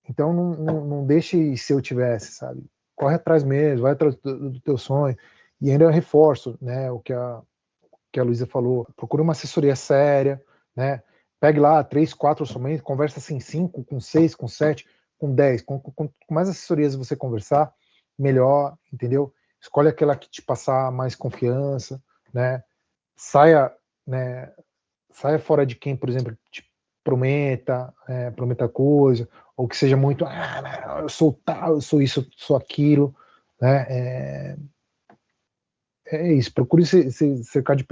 então não deixe se eu tivesse, sabe? Corre atrás mesmo, vai atrás do teu sonho. E ainda eu reforço, né, o que a Luísa falou. Procure uma assessoria séria, né? Pegue lá 3, 4 somente, conversa assim 5, com 6, com 7, com 10. Com mais assessorias você conversar, melhor, entendeu? Escolhe aquela que te passar mais confiança, né? Saia fora de quem, por exemplo, te prometa coisa, ou que seja muito, eu sou tal, eu sou isso, eu sou aquilo, né? É isso, procure se cercar de.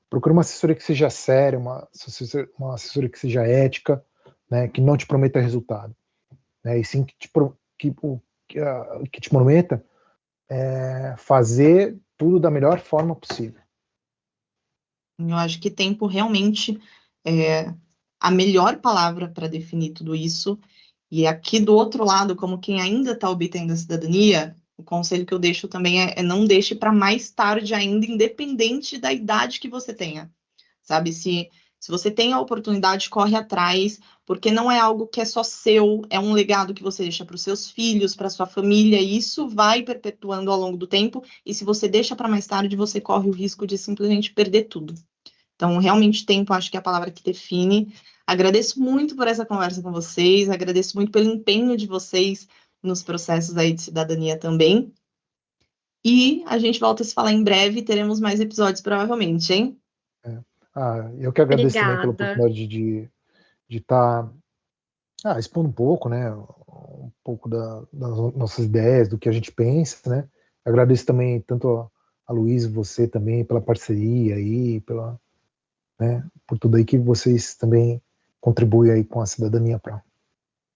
Procure uma assessoria que seja séria, uma assessoria que seja ética, né? Que não te prometa resultado, né? E sim que te prometa fazer tudo da melhor forma possível. Eu acho que tempo realmente é a melhor palavra para definir tudo isso. E aqui do outro lado, como quem ainda está obtendo a cidadania, o conselho que eu deixo também é não deixe para mais tarde ainda, independente da idade que você tenha. Sabe, se você tem a oportunidade, corre atrás, porque não é algo que é só seu, é um legado que você deixa para os seus filhos, para sua família, e isso vai perpetuando ao longo do tempo, e se você deixa para mais tarde, você corre o risco de simplesmente perder tudo. Então, realmente, tempo, acho que é a palavra que define. Agradeço muito por essa conversa com vocês, agradeço muito pelo empenho de vocês nos processos aí de cidadania também. E a gente volta a se falar em breve, teremos mais episódios, provavelmente, hein? Eu que agradeço também pela Obrigada. oportunidade de estar expondo um pouco, né? Um pouco das nossas ideias, do que a gente pensa, né? Agradeço também tanto a Luísa e você também pela parceria aí, por tudo aí que vocês também contribuem aí com a Cidadania Pro.